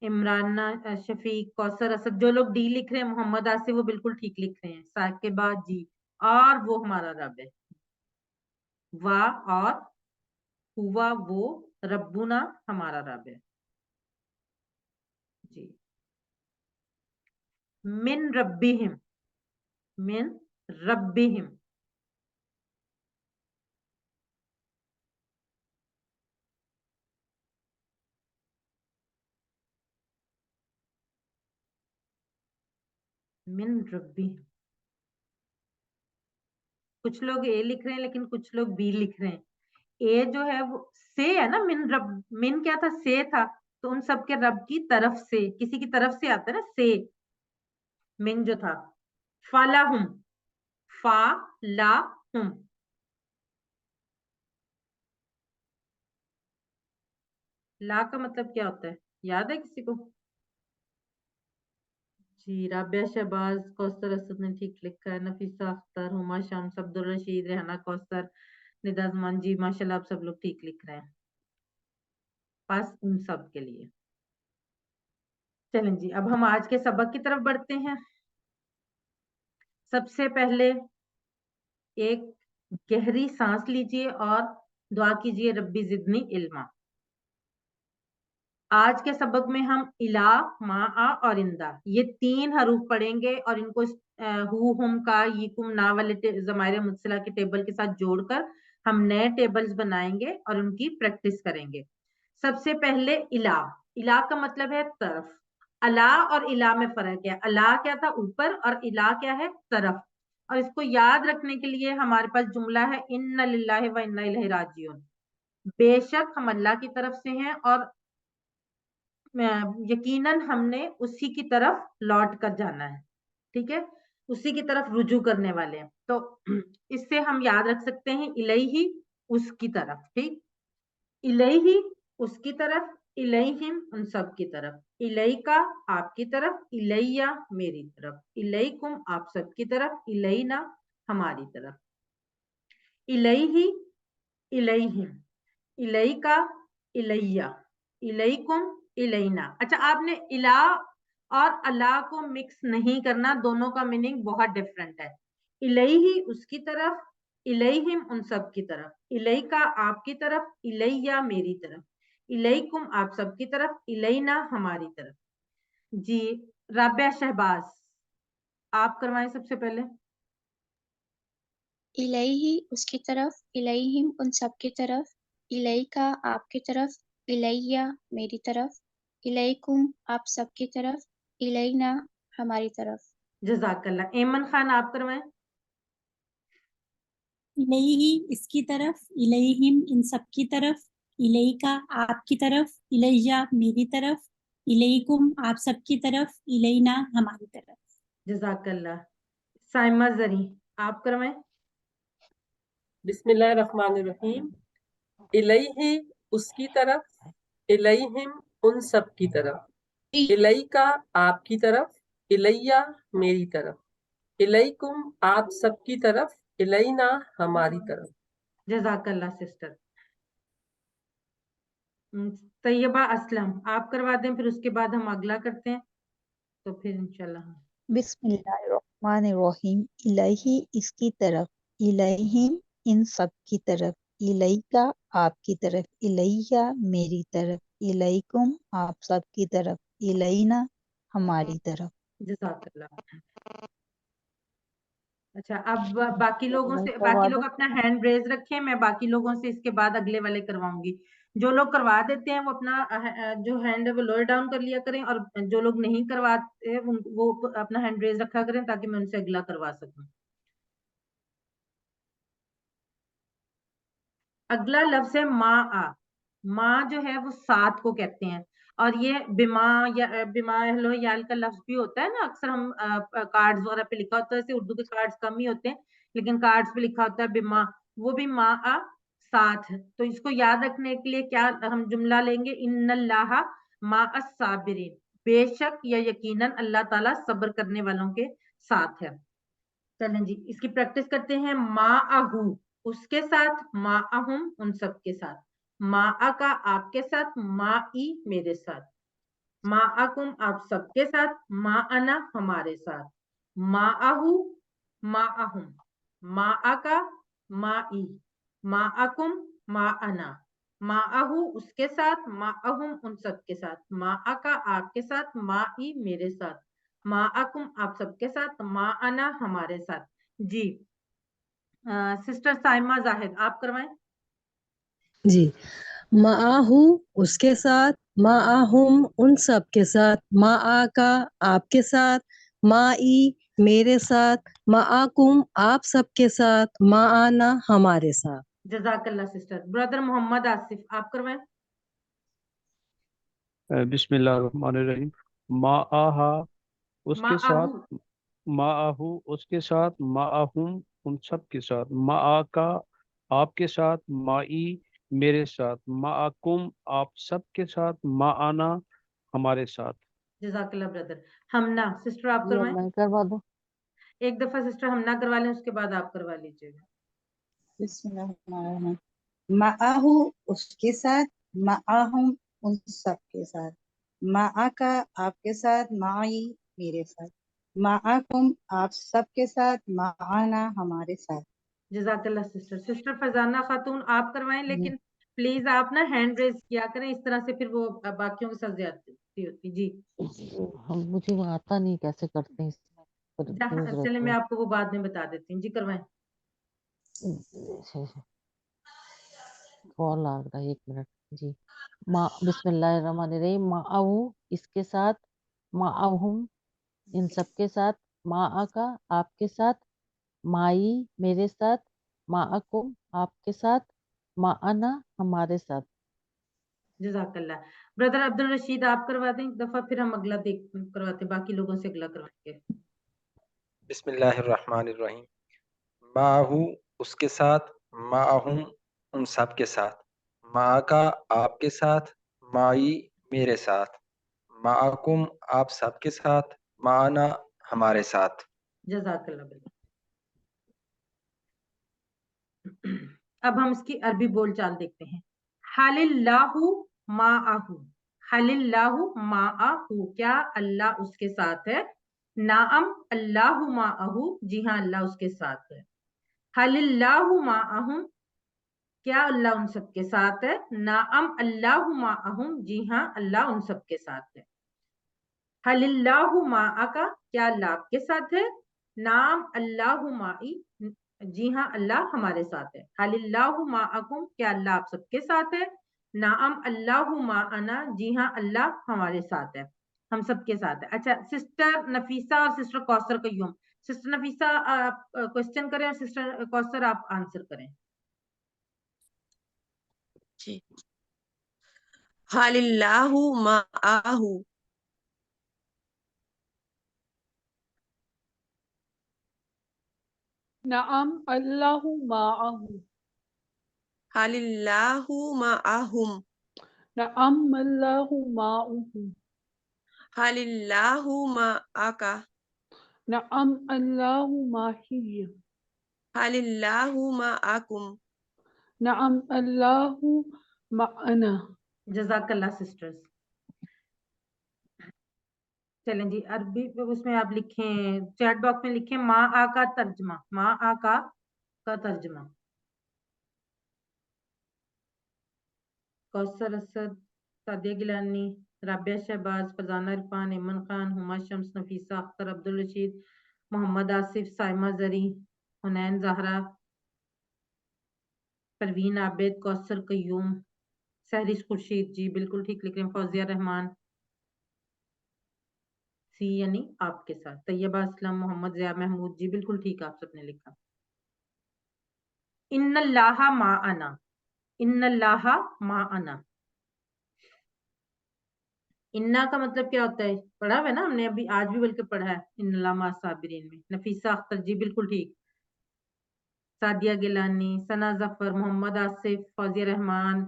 عمران شفیق، کوثر اسد. جو لوگ ڈی لکھ رہے ہیں محمد آصف وہ بالکل ٹھیک لکھ رہے ہیں. ثاقبہ جی. اور وہ ہمارا رب ہے. اور ہوا وہ، ربنا ہمارا رب ہے. جی. من ربہم، من ربہم. من ربہم. کچھ لوگ اے لکھ رہے ہیں لیکن کچھ لوگ بی لکھ رہے ہیں. اے جو ہے وہ سے ہے نا. من رب، من کیا تھا؟ سے تھا. تو ان سب کے رب کی طرف سے، کسی کی طرف سے آتا ہے نا سے. من جو تھا فَلَهُمْ، فَلَهُمْ. لا کا مطلب کیا ہوتا ہے؟ یاد ہے کسی کو؟ جی رابعہ شہباز، کوثر اسد نے ٹھیک لکھا ہے، نفیسہ اختر، ہما شمس، عبدالرشید، ریحانہ کوثر، ندا زمان. جی ماشاءاللہ آپ سب لوگ ٹھیک لکھ رہے ہیں. پاس ان سب کے لیے. چلیں جی اب ہم آج کے سبق کی طرف بڑھتے ہیں. سب سے پہلے ایک گہری سانس لیجئے اور دعا کیجئے ربی زدنی علما. آج کے سبق میں ہم الا، ما اور اندا یہ 3 حروف پڑھیں گے اور ان کو ہو، ہم، کا، یکم، نا والے ضمائر متصلہ کے ٹیبل کے ساتھ جوڑ کر ہم نئے ٹیبلز بنائیں گے اور ان کی پریکٹس کریں گے. سب سے پہلے الا. الا کا مطلب ہے طرف. الا اور الا میں فرق ہے. الا کیا تھا؟ اوپر، اور الا کیا ہے؟ طرف. اور اس کو یاد رکھنے کے لیے ہمارے پاس جملہ ہے ان للہ و انا الیہ راجعون. بے شک ہم اللہ کی طرف سے ہیں اور یقیناً ہم نے اسی کی طرف لوٹ کر جانا ہے. ٹھیک ہے، اسی کی طرف رجوع کرنے والے ہیں. تو اس سے ہم یاد رکھ سکتے ہیں الیہ اس کی طرف. ٹھیک، الیہ اس کی طرف، الیہم ان سب کی طرف، الیکا آپ کی طرف، الیہ میری طرف، الیکم آپ سب کی طرف، الینا ہماری طرف. الیہ، الیہم، الیکا، الیہ، الیکم، الینا. اچھا آپ نے الا اور اللہ کو مکس نہیں کرنا، دونوں کا میننگ بہت ڈفرنٹ ہے. الیہ اس کی طرف، الیہم ان سب کی طرف، الیکا آپ کی طرف، الیہ میری طرف، الیکم آپ سب کی طرف، الینا ہماری طرف. جی رابعہ شہباز آپ کروائیں سب سے پہلے. الیہ اس کی طرف، الیہم ان سب کی طرف، الیکا آپ کی طرف، الیہ میری طرف، الیکم آپ سب کی طرف، الینا ہماری طرف. جزاک اللہ. ایمن خان آپ کروائیں. الیہ اس کی طرف، الیہم ان سب کی طرف، الیکا آپ کی طرف، الیہ میری طرف، الیکم آپ سب کی طرف، الینا ہماری طرف. جزاک اللہ. سائمہ زرین آپ کروائیں. بسم اللہ الرحمن الرحیم. الیہ اس کی طرف، الیہم ان سب کی طرف، الیکا آپ کی طرف، الیہ میری طرف، الیکم آپ سب کی طرف، الینا ہماری طرف. जज़ाक अल्लाह सिस्टर। तैयबा असलम आप करवा दें, फिर उसके बाद हम अगला करते हैं, तो फिर इंशाल्लाह। बिस्मिल्लाहिर्रहमानिर्रहीम। इलाही इसकी तरफ, इलाहिम इन सब की तरफ, इलाइका आपकी तरफ, इलाइया मेरी तरफ, इलाइकुम आप सब की तरफ, इलाइना हमारी तरफ। जज़ाकल्लाह। अच्छा, अब बाकी लोगों से, बाकी लोग अपना हैंड रेज रखें, मैं बाकी लोगों से इसके बाद अगले वाले करवाऊंगी। जो लोग करवा देते हैं वो अपना जो हैंड है वो लोअर डाउन कर लिया करें, और जो लोग नहीं करवाते वो अपना हैंड रेज रखा करें, ताकि मैं उनसे अगला करवा सकूं। अगला लफ्ज है माँ। माँ जो है वो साथ को कहते हैं, और ये बिमा या बिमा याल का लफ्ज भी होता है ना, अक्सर हम कार्ड्स वगैरह पे लिखा होता है, जैसे उर्दू के कार्ड्स कम ही होते हैं, लेकिन कार्ड्स पे लिखा होता है बिमा, वो भी माँ साथ। तो इसको याद रखने के लिए क्या हम जुमला लेंगे, इन्नल्लाह मा अस्साबिरीन, बेशक या यकीनन अल्लाह ताला सब्र करने वालों के साथ है। चलें जी, इसकी प्रैक्टिस करते हैं। माअहू उसके साथ, माअहुम उन सब के साथ, माअ का आपके साथ, माई मेरे साथ, माअकुम आप सबके साथ, माअना हमारे साथ, माअहू माअहुम, माअ का माई, माअकुम माअना, माअहू उसके साथ, माअहुम उन सब के साथ, माअ का आपके साथ, माई मेरे साथ, माअकुम आप सबके साथ, माअना हमारे साथ। जी सिस्टर साइमा जाहिद आप करवाएं। जी, माआहू उसके साथ, माआहुम उन सब के साथ, माआ का आपके साथ, माई मेरे साथ, माआकुम आप सबके साथ, माआना हमारे साथ। जजाकल्ला सिस्टर। ब्रदर मोहम्मद आसिफ आप करवाएं। बिस्मिल्लाहिर्रहमानिर्रहीम। माआहा उसके साथ, माअहू माआहू उसके साथ, माआहुम उन सब के साथ, माआ का आपके साथ, माई मेरे साथ, माआकुम आप सब के साथ, माआना हमारे साथ। जजाकल्ला ब्रदर। हमना सिस्टर आप करवाएं। मैं करवा दूं। एक दफा सिस्टर हमना करवा लें, उसके बाद आप करवा लीजिएगा। बिस्मिल्लाहिर्रहमानिर्रहीम। माआहू उसके साथ, माआहुम उन सब के साथ, माआ का आपके साथ, माई मेरे साथ, माआकुम आप सब के साथ, माआना हमारे साथ। जजाकल्ला सिस्टर। सिस्टर फरजाना खातून आप करवाएं, लेकिन प्लीज आप ना हैंड रेज किया करें, इस तरह से फिर वो बाकियों के साथ ज्यादती होती। जी मुझे वो आता नहीं कैसे करते हैं इसमें, कंफ्यूज चले रहती मैं हूँ। आपको वो बाद में बता देती हूँ। जी करवाएं। कॉल आ रहा है, 1 मिनट। जी, माँ बिस्मिल्लाहिर्रहमानिर्रहीम। माआहू इसके साथ, माआहुम इन सब के साथ, माआ का आपके साथ, माई मेरे साथ, माअकुम आपके साथ, माअना हमारे साथ। जजाकल्ला। ब्रदर अब्दुल रशीद आप करवा दें एक दफा, फिर हम अगला देख करवाते, बाकी लोगों से अगला करवाएंगे। बिस्मिल्लाहिर्रहमानिर्रहीम। माहू उसके साथ, माहुम उन सब के साथ, माँ का आपके साथ, माई मेरे साथ, माकुम आप सबके साथ, माना हमारे साथ। जजाकल्ला ब्रदर। अब हम इसकी अरबी बोलचाल देखते हैं। हालिल्लाहु माअहू, हालिल्लाहु माअहू, क्या अल्लाह उसके साथ है? नाअम अल्लाहु माअहू, जी हाँ अल्लाह उसके साथ है। हालिल्लाहु माअहुम, क्या अल्लाह उन सबके साथ है? नाअम अल्लाहु माअहुम, जी हाँ अल्लाह उन सबके साथ है। हलिल्लाहु माअका, क्या अल्लाह आपके साथ है? नाम अल्लाहु माई, जी हाँ अल्लाह हमारे साथ है। हलिल्लाहु माअकुम, क्या अल्लाह आप सबके साथ है? नाम अल्लाहु माअना, जी हाँ अल्लाह हमारे साथ है, हम सबके साथ है। अच्छा, सिस्टर नफीसा और सिस्टर कौसर कयूम। सिस्टर नफीसा आप क्वेश्चन करें और सिस्टर कौसर आप आंसर करें। जी, हालिल्लाहु माआहू, नअम अल्लाहु माअहू, हालिल्लाहु माआहुम, नअम अल्लाहु माअहू, हालिल्लाहु माआका, नअम अल्लाहु माही, हालिल्लाहु माआकुम, नअम अल्लाहु माअना। जज़ाकल्लाह सिस्टर्स। चलें जी, अरबी उसमें आप लिखें, चैट बॉक्स में लिखें मा आ का तर्जमा, मा आ का तर्जमा। कौसर असद, सादिया गिलानी, राबिया शहबाज, फरजाना इरफान, इमन खान, हुमा शम्स, नफीसा अख्तर, अब्दुल रशीद, मोहम्मद आसिफ, साइमा जरी, हुनैन जहरा, परवीन आबिद, कौसर कयूम, सहरिश खुर्शीद, जी बिल्कुल ठीक लिख रहे हैं, फौजिया रहमान, सी यानी आपके साथ, तैयबा असलम, मोहम्मद ज़िया महमूद, जी बिल्कुल ठीक आप सबने लिखा। इन्नल्लाहा माअना, इन्नल्लाहा माअना। इन्ना का मतलब क्या होता है, पढ़ा हुआ है ना हमने, अभी आज भी बल्कि पढ़ा है, इन्नल्लाह मा साबिरीन में। नफीसा अख्तर, जी बिल्कुल ठीक। सादिया गिलानी, सना जफर, मोहम्मद आसिफ, फौजिया रहमान,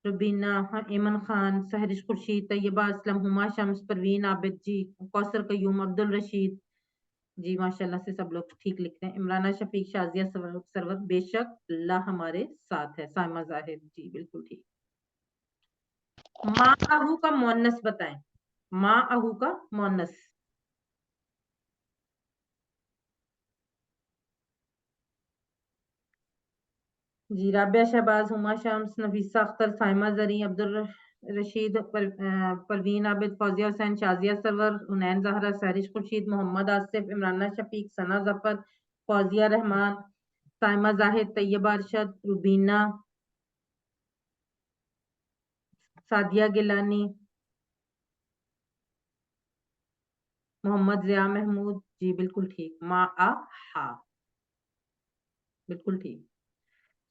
रुबीना, इमन खान, सहरिश खुर्शीद, तैयबा असलम, हुमा शम्स, परवीन आबिद, जी कौसर कयूम, अब्दुल रशीद, जी माशाल्लाह से सब लोग ठीक लिखते हैं। इमराना शफीक, शाजिया सरवर, बेशक अल्लाह हमारे साथ है, साइमा जाहिद, जी बिल्कुल ठीक। माअहू का मुअन्नस बताएं, माअहू का मुअन्नस। जी राबिया शहबाज, हुमा शम्स, नफीसा अख्तर, साइमा जरी, अब्दुल रशीद, परवीन आबिद, फौजिया हुसैन, शाजिया सरवर, हुनैन जहरा, सहरिश खुर्शीद, मोहम्मद आसिफ, इमराना शफीक, सना जफर, फौजिया रहमान, साइमा जाहिद, तैयबा अरशद, रुबीना, सादिया गिलानी, मोहम्मद ज़िया महमूद, जी बिल्कुल ठीक। मा आ हा, बिल्कुल ठीक।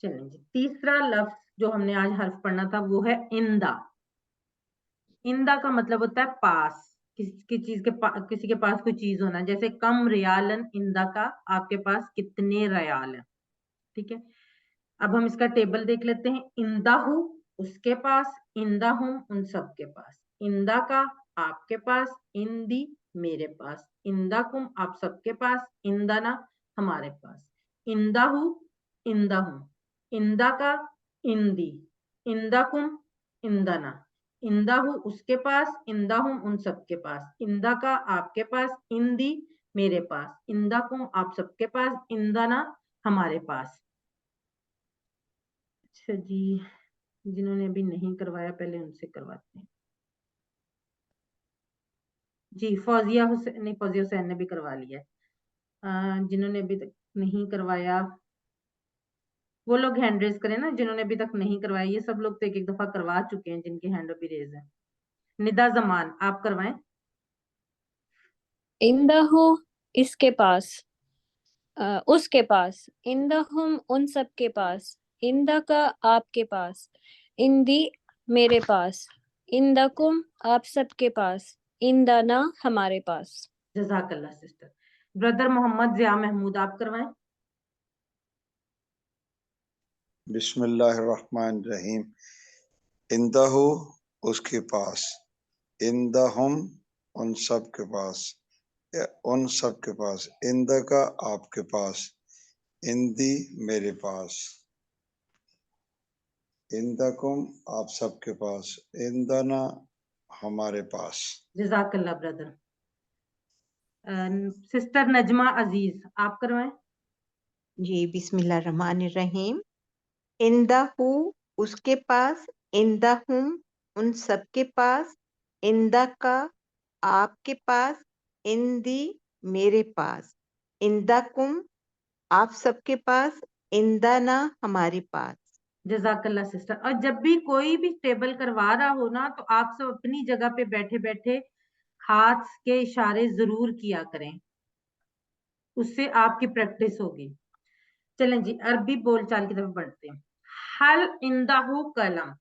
चलें जी, तीसरा लफ्ज जो हमने आज हर्फ पढ़ना था वो है इंदा। इंदा का मतलब होता है पास, किसी चीज के किसी के पास कोई चीज होना, जैसे कम रियालन इंदा का, आपके पास कितने रियाल हैं, ठीक है। अब हम इसका टेबल देख लेते हैं। इंदा हूँ उसके पास, इंदा हूँ उन सब के पास, इंदा का आपके पास, इंदी मेरे पास, इंदा कुम आप सबके पास, इंदाना हमारे पास, इंदा हूँ इंदा हूँ, इंदा का इंदी, इंदा कुम इंदाना, इंदा हूँ उसके पास, इंदा हूँ उन सबके पास, इंदा का आपके पास, इंदी मेरे पास, इंदा कुम आप सबके पास, इंदाना हमारे पास। अच्छा जी, जिन्होंने अभी नहीं करवाया पहले उनसे करवाते हैं। जी फौजिया हुसैन, नहीं फौजिया हुसैन ने भी करवा लिया है। जिन्होंने अभी तक नहीं करवाया वो लोग हैंड रेज करें ना, जिन्होंने अभी तक नहीं करवाया। ये सब लोग तो एक एक दफा करवा चुके हैं जिनके हैंड अभी रेज है। निदा जमान आप करवाएं। इंदहु इसके पास, उसके पास, इंदहुम उन सब के पास, इंदा का आपके पास, इंदी मेरे पास, इंदकुम आप सब के पास, इंदाना हमारे पास। जजाकल्ला सिस्टर। ब्रदर मोहम्मद ज़िया महमूद आप करवाएं। बिस्मिल्लाहिर्रहमानिर्रहीम। इंदहु उसके पास, इंदहुम उन सब के पास, उन सब के पास, इंदा का आपके पास, इंदी मेरे पास, इंदकुम आप सब के पास, इंदना हमारे पास। जजाकल्ला ब्रदर। सिस्टर नजमा अजीज आप करवाएं। जी बिस्मिल्लाहिर्रहमानिर्रहीम। इंदहु उसके पास, इंदहुम उन सब के पास, इंदा का आपके पास, इंदी मेरे पास, इंदाकुम आप सबके पास, इंदाना हमारे पास। जजाकल्ला सिस्टर। और जब भी कोई भी टेबल करवा रहा हो ना, तो आप सब अपनी जगह पे बैठे बैठे हाथ के इशारे जरूर किया करें, उससे आपकी प्रैक्टिस होगी। चलें जी, अरबी बोलचाल की तरफ बढ़ते हैं। हल इंदाहु कलम,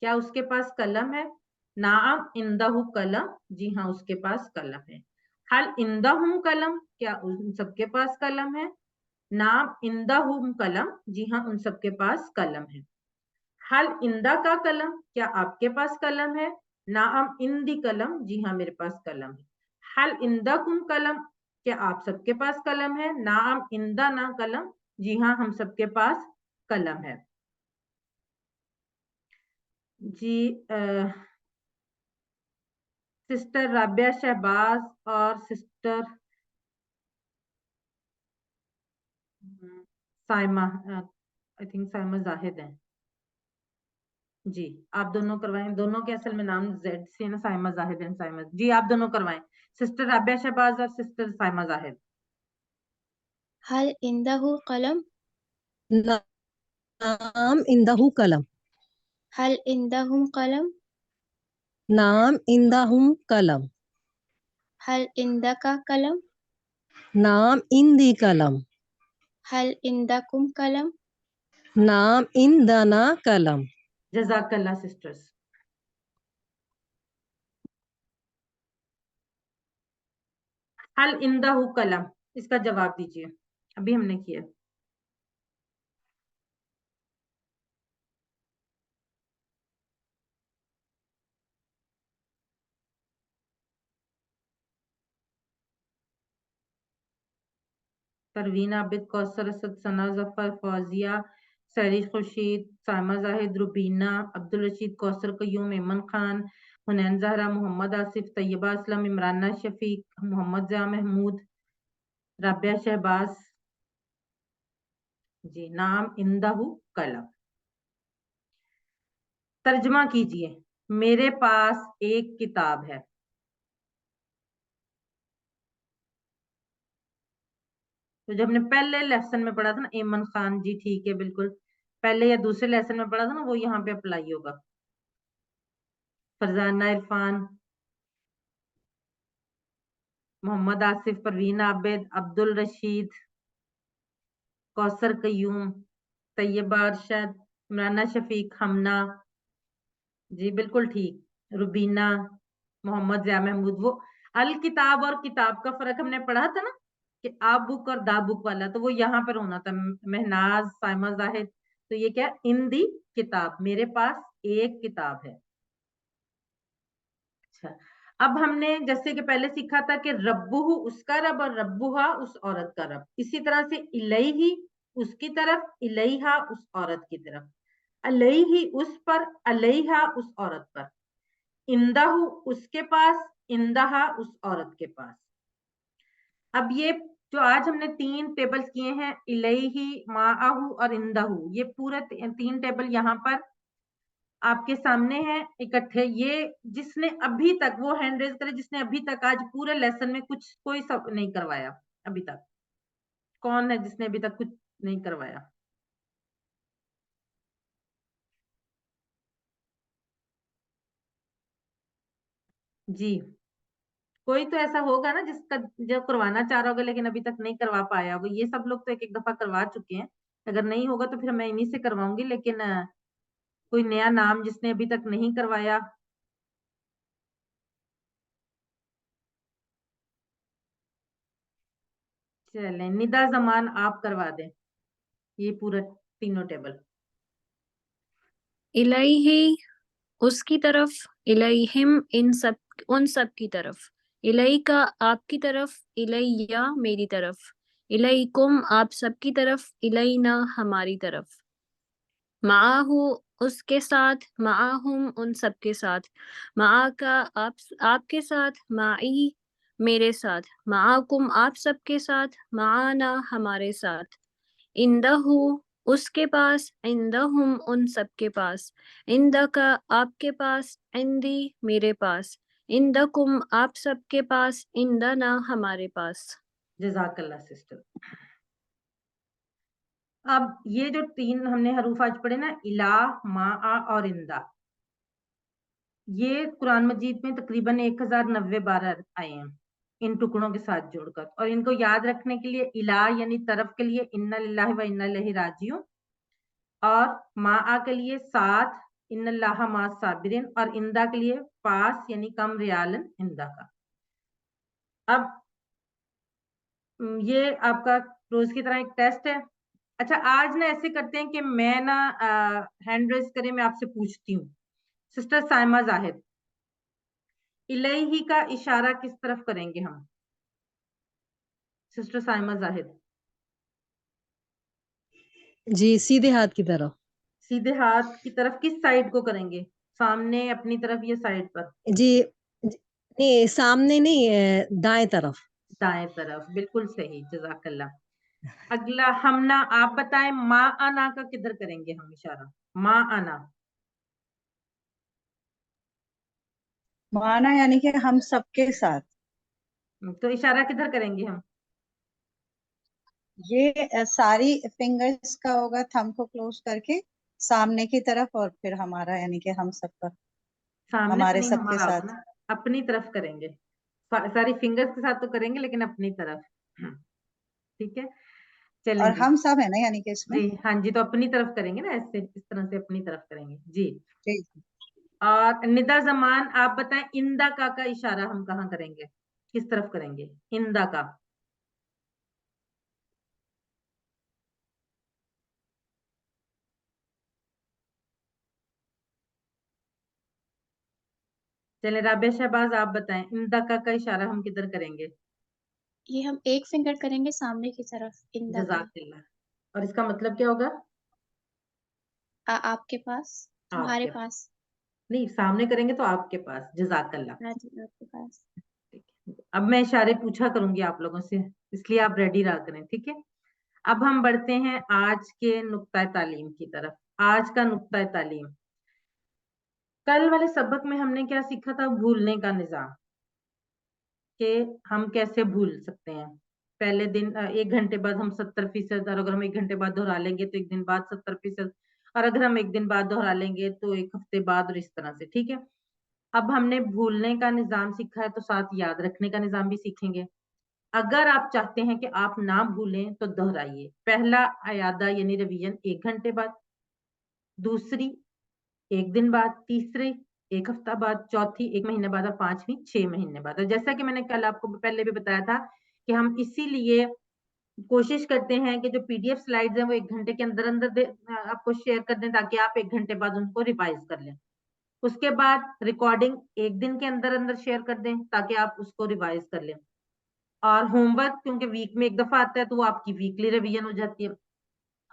क्या उसके पास कलम है? नाम इंदाहु कलम, जी हाँ उसके पास कलम है। हल इंदाहुम कलम, क्या उन सबके पास कलम है? नाम इंदाहुम कलम, जी हाँ उन सबके पास कलम है। हल इंदा का कलम, क्या आपके पास कलम है? नाम इंदी कलम, जी हाँ मेरे पास कलम है। हल इंदाकुम कलम, क्या आप सबके पास कलम है? नाम इंदा ना कलम, जी हाँ हम सबके पास कलम है। जी सिस्टर राबिया शहबाज और sister Saima, I think Saima Zahid हैं। जी आप दोनों करवाएं, दोनों के असल में नाम जेड से है ना, साइमा जाहिद एंड साइमा। जी आप दोनों करवाएं, सिस्टर राबिया शहबाज और सिस्टर साइमा जाहिद। हल इंदहु कलम, नाम इंदहु कलम, हल इंदहुम कलम, नाम इंदहुम कलम, हल इंदका कलम, नाम इंदी कलम, हल इंदकुम कलम, नाम इंदना कलम। जज़ाकल्लाह सिस्टर्स। हल इंदहु कलम, इसका जवाब दीजिए, अभी हमने किया। परवीन आबिद, कौसर असद, सना जफर, फौजिया, सैरी खुर्शीद, साइमा जाहिद, रुबीना, अब्दुल रशीद, कौसर कयूम, एमन खान, हुनैन जहरा, मोहम्मद आसिफ, तैयबा असलम, इमराना शफीक, मोहम्मद जा महमूद, राबिया शहबाज। जी नाम इंदहु कलम। तर्जमा कीजिए, मेरे पास एक किताब है। तो जब हमने पहले लेसन में पढ़ा था ना, एमन खान, जी ठीक है बिल्कुल, पहले या दूसरे लेसन में पढ़ा था ना, वो यहाँ पे अप्लाई होगा। फरजाना इरफान, मोहम्मद आसिफ, परवीन आबिद, अब्दुल रशीद, कौसर कयूम, तैयबा अरशद, इमराना शफीक, हमना, जी बिल्कुल ठीक, रुबीना, मोहम्मद जिया महमूद। वो अल किताब और किताब का फर्क हमने पढ़ा था ना, कि आ बुक और दा बुक वाला, तो वो यहाँ पर होना था। महनाज, साइमा जाहिद, तो ये क्या, इन दी किताब, मेरे पास एक किताब है। अच्छा, अब हमने जैसे कि पहले सीखा था कि रब्बुहु उसका रब और रब्बुहा उस औरत का रब, इसी तरह से इलैही उसकी तरफ, इलैहा उस औरत की तरफ, अलैही उस पर, अलैहा उस औरत पर, इंदाहु उसके पास, इंदाहा उस औरत के पास। अब ये जो आज हमने 3 टेबल्स किए हैं, इलैही, माअहु और इंदाहु, ये पूरे 3 टेबल यहाँ पर आपके सामने है इकट्ठे। ये जिसने अभी तक, वो हैंड रेज करे जिसने अभी तक आज पूरे लेसन में कुछ कोई सब नहीं करवाया अभी तक। कौन है जिसने अभी तक कुछ नहीं करवाया? जी कोई तो ऐसा होगा ना जिसका, जो करवाना चाह रहा होगा लेकिन अभी तक नहीं करवा पाया होगा। ये सब लोग तो एक एक दफा करवा चुके हैं, अगर नहीं होगा तो फिर मैं इन्हीं से करवाऊंगी। लेकिन कोई नया नाम जिसने अभी तक नहीं करवाया? चलें, निदा जमान आप करवा दें ये पूरा तीनों टेबल। इलैही उसकी तरफ, इलैहिम इन सब उन सब की तरफ, इलैका आपकी तरफ, इलैया मेरी तरफ, इलैकुम आप सबकी तरफ, इलैना हमारी तरफ, माहू उसके साथ, माहुम उन सब के साथ, माका आप आपके साथ, माई मेरे साथ, माकुम आप सबके साथ, माना हमारे साथ, इंदहु उसके पास, इंदहुम उन सब के पास, इंदका आपके पास, इंदी मेरे पास, इंदकुम आप सबके पास, इंदना हमारे पास। जज़ाकल्लाह सिस्टर। अब ये जो 3 हमने हरूफ आज पढ़े ना, इला, मा और इंदा, ये कुरान मजीद में तकरीबन 1090 बार आए हैं इन टुकड़ों के साथ जोड़कर। और इनको याद रखने के लिए, इला यानी तरफ के लिए इन्ना लिल्लाहि व इन्ना इलैहि राजिऊन, और मा के लिए साथ, इन्नल्लाहा मा साबिरीन, और इंदा के लिए पास यानी कम रियालन इंदा का। अब ये आपका रोज की तरह एक टेस्ट है। अच्छा आज ना ऐसे करते हैं कि मैं ना हैंड रेज करें, मैं आपसे पूछती हूँ। सिस्टर साइमा जाहिद, इलैही का इशारा किस तरफ करेंगे हम? सिस्टर साइमा जाहिद, जी सीधे हाथ की तरफ। सीधे हाथ की तरफ किस साइड को करेंगे? सामने अपनी तरफ या साइड पर? जी नहीं, सामने नहीं, दाएं तरफ। दाएं तरफ, बिल्कुल सही, जज़ाकल्लाह। अगला हमना, आप बताएं मा आना का किधर करेंगे हम इशारा? मा आना, माना यानी कि हम सबके साथ। तो इशारा किधर करेंगे हम? ये सारी फिंगर्स का होगा, थंब को क्लोज करके सामने की तरफ, और फिर हमारा यानी कि हम सबका, सामने तो हमारे नहीं, सबके हमारा साथ। अपना, अपनी तरफ करेंगे। सारी फिंगर्स के साथ तो करेंगे लेकिन अपनी तरफ। ठीक है, चलें और जी। हम सब है ना यानी कि इसमें। जी हाँ जी, तो अपनी तरफ करेंगे ना, ऐसे इस तरह से अपनी तरफ करेंगे जी। ठीक। और निदा जमान, आप बताएं इंदा का इशारा हम कहाँ करेंगे, किस तरफ करेंगे इंदा का? चले राबिया शहबाज, आप बताएं इंदा का इशारा हम किधर करेंगे? ये हम एक फिंगर करेंगे सामने की तरफ, इंदा का। जज़ाकल्लाह। और इसका मतलब क्या होगा? आपके पास, तुम्हारे आपके, पास। नहीं सामने करेंगे तो आपके पास। जज़ाकल्लाह। हाँ जी, आपके पास। अब मैं इशारे पूछा करूंगी आप लोगों से, इसलिए आप रेडी रहा करें, ठीक है? अब हम बढ़ते हैं आज के नुक्ता तालीम की तरफ। आज का नुक्ता तालीम, कल वाले सबक में हमने क्या सीखा था? भूलने का निजाम, कि हम कैसे भूल सकते हैं। पहले दिन 1 घंटे बाद हम 70%, और अगर हम 1 घंटे बाद दोहरा लेंगे तो 1 दिन बाद 70%, और अगर हम 1 दिन बाद दोहरा लेंगे तो 1 हफ्ते बाद, और इस तरह से, ठीक है? अब हमने भूलने का निजाम सीखा है तो साथ याद रखने का निजाम भी सीखेंगे। अगर आप चाहते हैं कि आप ना भूलें तो दोहराइए। पहला अयादा यानी रिवीजन 1 घंटे बाद, दूसरी 1 दिन बाद, तीसरी 1 हफ्ता बाद, चौथी 1 महीने बाद, और पांचवी 6 महीने बाद। और जैसा कि मैंने कल आपको पहले भी बताया था कि हम इसीलिए कोशिश करते हैं कि जो पीडीएफ स्लाइड्स हैं वो 1 घंटे के अंदर अंदर आपको शेयर कर दें, ताकि आप 1 घंटे बाद उनको रिवाइज कर लें। उसके बाद रिकॉर्डिंग 1 दिन के अंदर अंदर शेयर कर दें, ताकि आप उसको रिवाइज कर लें। और होमवर्क क्योंकि वीक में 1 दफा आता है तो वो आपकी वीकली रिवीजन हो जाती है,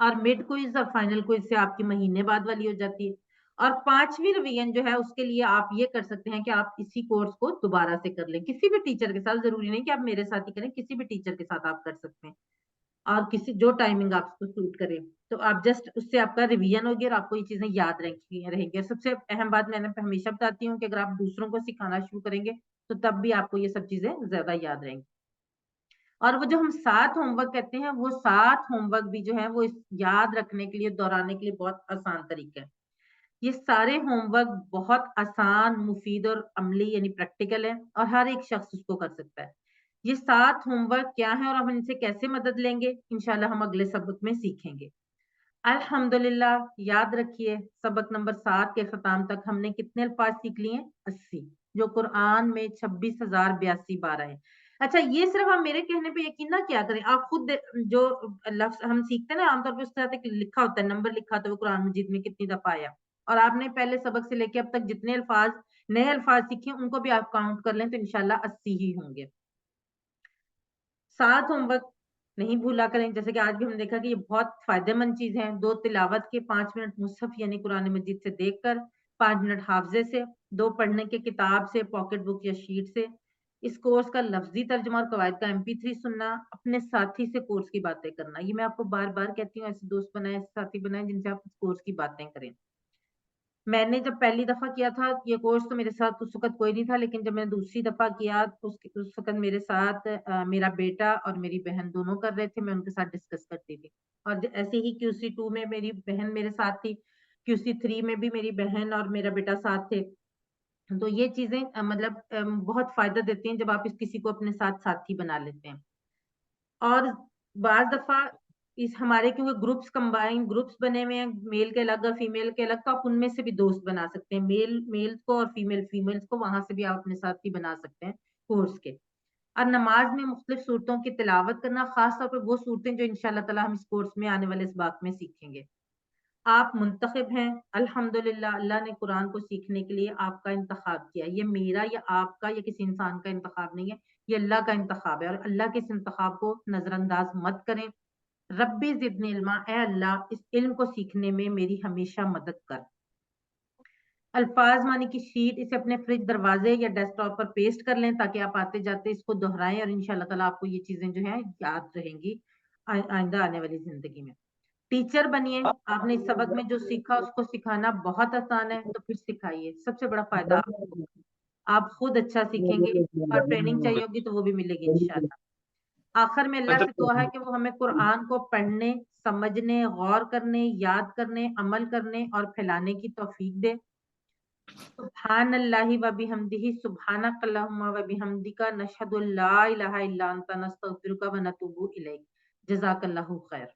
और मिड क्विज और फाइनल क्विज से आपकी महीने बाद वाली हो जाती है। और पांचवी रिवीजन जो है उसके लिए आप ये कर सकते हैं कि आप इसी कोर्स को दोबारा से कर लें, किसी भी टीचर के साथ। जरूरी नहीं कि आप मेरे साथ ही करें, किसी भी टीचर के साथ आप कर सकते हैं, और किसी जो टाइमिंग आपको सूट करे, तो आप जस्ट उससे आपका रिवीजन होगी और आपको ये चीजें याद रहेंगी। और सबसे अहम बात मैंने हमेशा बताती हूँ कि अगर आप दूसरों को सिखाना शुरू करेंगे तो तब भी आपको ये सब चीजें ज्यादा याद रहेंगी। और वो जो हम 7 होमवर्क कहते हैं, वो 7 होमवर्क भी जो है वो याद रखने के लिए, दोहराने के लिए बहुत आसान तरीका है। ये सारे होमवर्क बहुत आसान, मुफीद और अमली यानी प्रैक्टिकल है, और हर एक शख्स उसको कर सकता है। ये 7 होमवर्क क्या है और हम इनसे कैसे मदद लेंगे, इंशाल्लाह हम अगले सबक में सीखेंगे। अल्हम्दुलिल्लाह, याद रखिए सबक नंबर 7 के खत्म तक हमने कितने अल्फाज सीख लिए हैं? 80, जो कुरान में 26,082 बार आए। अच्छा, ये सिर्फ आप मेरे कहने पे यकीन ना किया करें, आप खुद जो लफ्ज हम सीखते हैं ना, आमतौर पर उसके साथ एक लिखा होता है, नंबर लिखा होता है, वो कुरान मजीद में कितनी दफा आया, और आपने पहले सबक से लेके अब तक जितने अल्फाज, नए अल्फाज सीखे उनको भी आप काउंट कर लें तो इंशाल्लाह 80 ही होंगे। 7 होमवर्क नहीं भूला करें। जैसे कि आज भी हमने देखा कि ये बहुत फायदेमंद चीज है। 2 तिलावत के, 5 मिनट मुसहफ यानी कुरान मजीद से देखकर, 5 मिनट हाफजे से, 2 पढ़ने के किताब से, पॉकेट बुक या शीट से। इस कोर्स का लफ्जी तर्जुमा और कवायद का MP3 सुनना, अपने साथी से कोर्स की बातें करना। ये मैं आपको बार बार कहती हूँ, ऐसे दोस्त बनाए, ऐसे साथी बनाए जिनसे आप इस कोर्स की बातें करें। मैंने जब पहली दफा किया था ये कोर्स तो मेरे साथ उस वक्त कोई नहीं था, लेकिन जब मैंने दूसरी दफा किया तो उस वक्त मेरे साथ मेरा बेटा और मेरी बहन दोनों कर रहे थे, मैं उनके साथ डिस्कस करती थी। और ऐसे ही QC2 में मेरी बहन मेरे साथ थी, QC3 में भी मेरी बहन और मेरा बेटा साथ थे। तो ये चीजें मतलब बहुत फायदा देती हैं जब आप किसी को अपने साथ साथी बना लेते हैं। और बाज दफा इस हमारे क्योंकि ग्रुप्स, कंबाइन ग्रुप्स बने हुए हैं, मेल के अलग और फीमेल के अलग, तो आप उनमें से भी दोस्त बना सकते हैं, मेल्स को और फीमेल्स को, वहां से भी आप अपने साथ ही बना सकते हैं कोर्स के। और नमाज में मुख्तलिफ सूरतों की तिलावत करना, खास तौर पर वो सूरतें जो इंशाल्लाह ताला हम इस कोर्स में आने वाले इस बात में सीखेंगे। आप मुंतखब हैं, अल्हम्दुलिल्लाह, अल्लाह ने कुरान को सीखने के लिए आपका इंतखाब किया। ये मेरा या आपका या किसी इंसान का इंतखाब नहीं है, ये अल्लाह का इंतखाब है, और अल्लाह के इस इंतखाब को नजरअंदाज मत करें। रब्बी ज़िदनी इल्मा, ए अल्लाह इस इल्म को सीखने में मेरी हमेशा मदद कर। अल्फाज मानी की शीट, इसे अपने फ्रिज दरवाजे या डेस्कटॉप पर पेस्ट कर लें ताकि आप आते जाते इसको दोहराएं और इंशाल्लाह ताला आपको ये चीजें जो है याद रहेंगी आइंदा आने वाली जिंदगी में। टीचर बनिए, आपने इस सबक में जो सीखा उसको सिखाना बहुत आसान है, तो फिर सिखाइए, सबसे बड़ा फायदा आपको होगा। आप खुद अच्छा सीखेंगे और ट्रेनिंग चाहिए होगी तो वो भी मिलेगी इंशाल्लाह। आखिर में अल्लाह से दुआ है कि वो हमें कुरान को पढ़ने, समझने, गौर करने, याद करने, अमल करने और फैलाने की तौफीक दे। सुब्हानल्लाहि व बिहम्दिही, सुब्हानक अल्लाहुम्मा व बिहम्दिका, नशहदु अल्ला इलाहा इल्ला अंता, नस्तगफिरुका व नतूबु इलैक। जज़ाकल्लाहु खैर।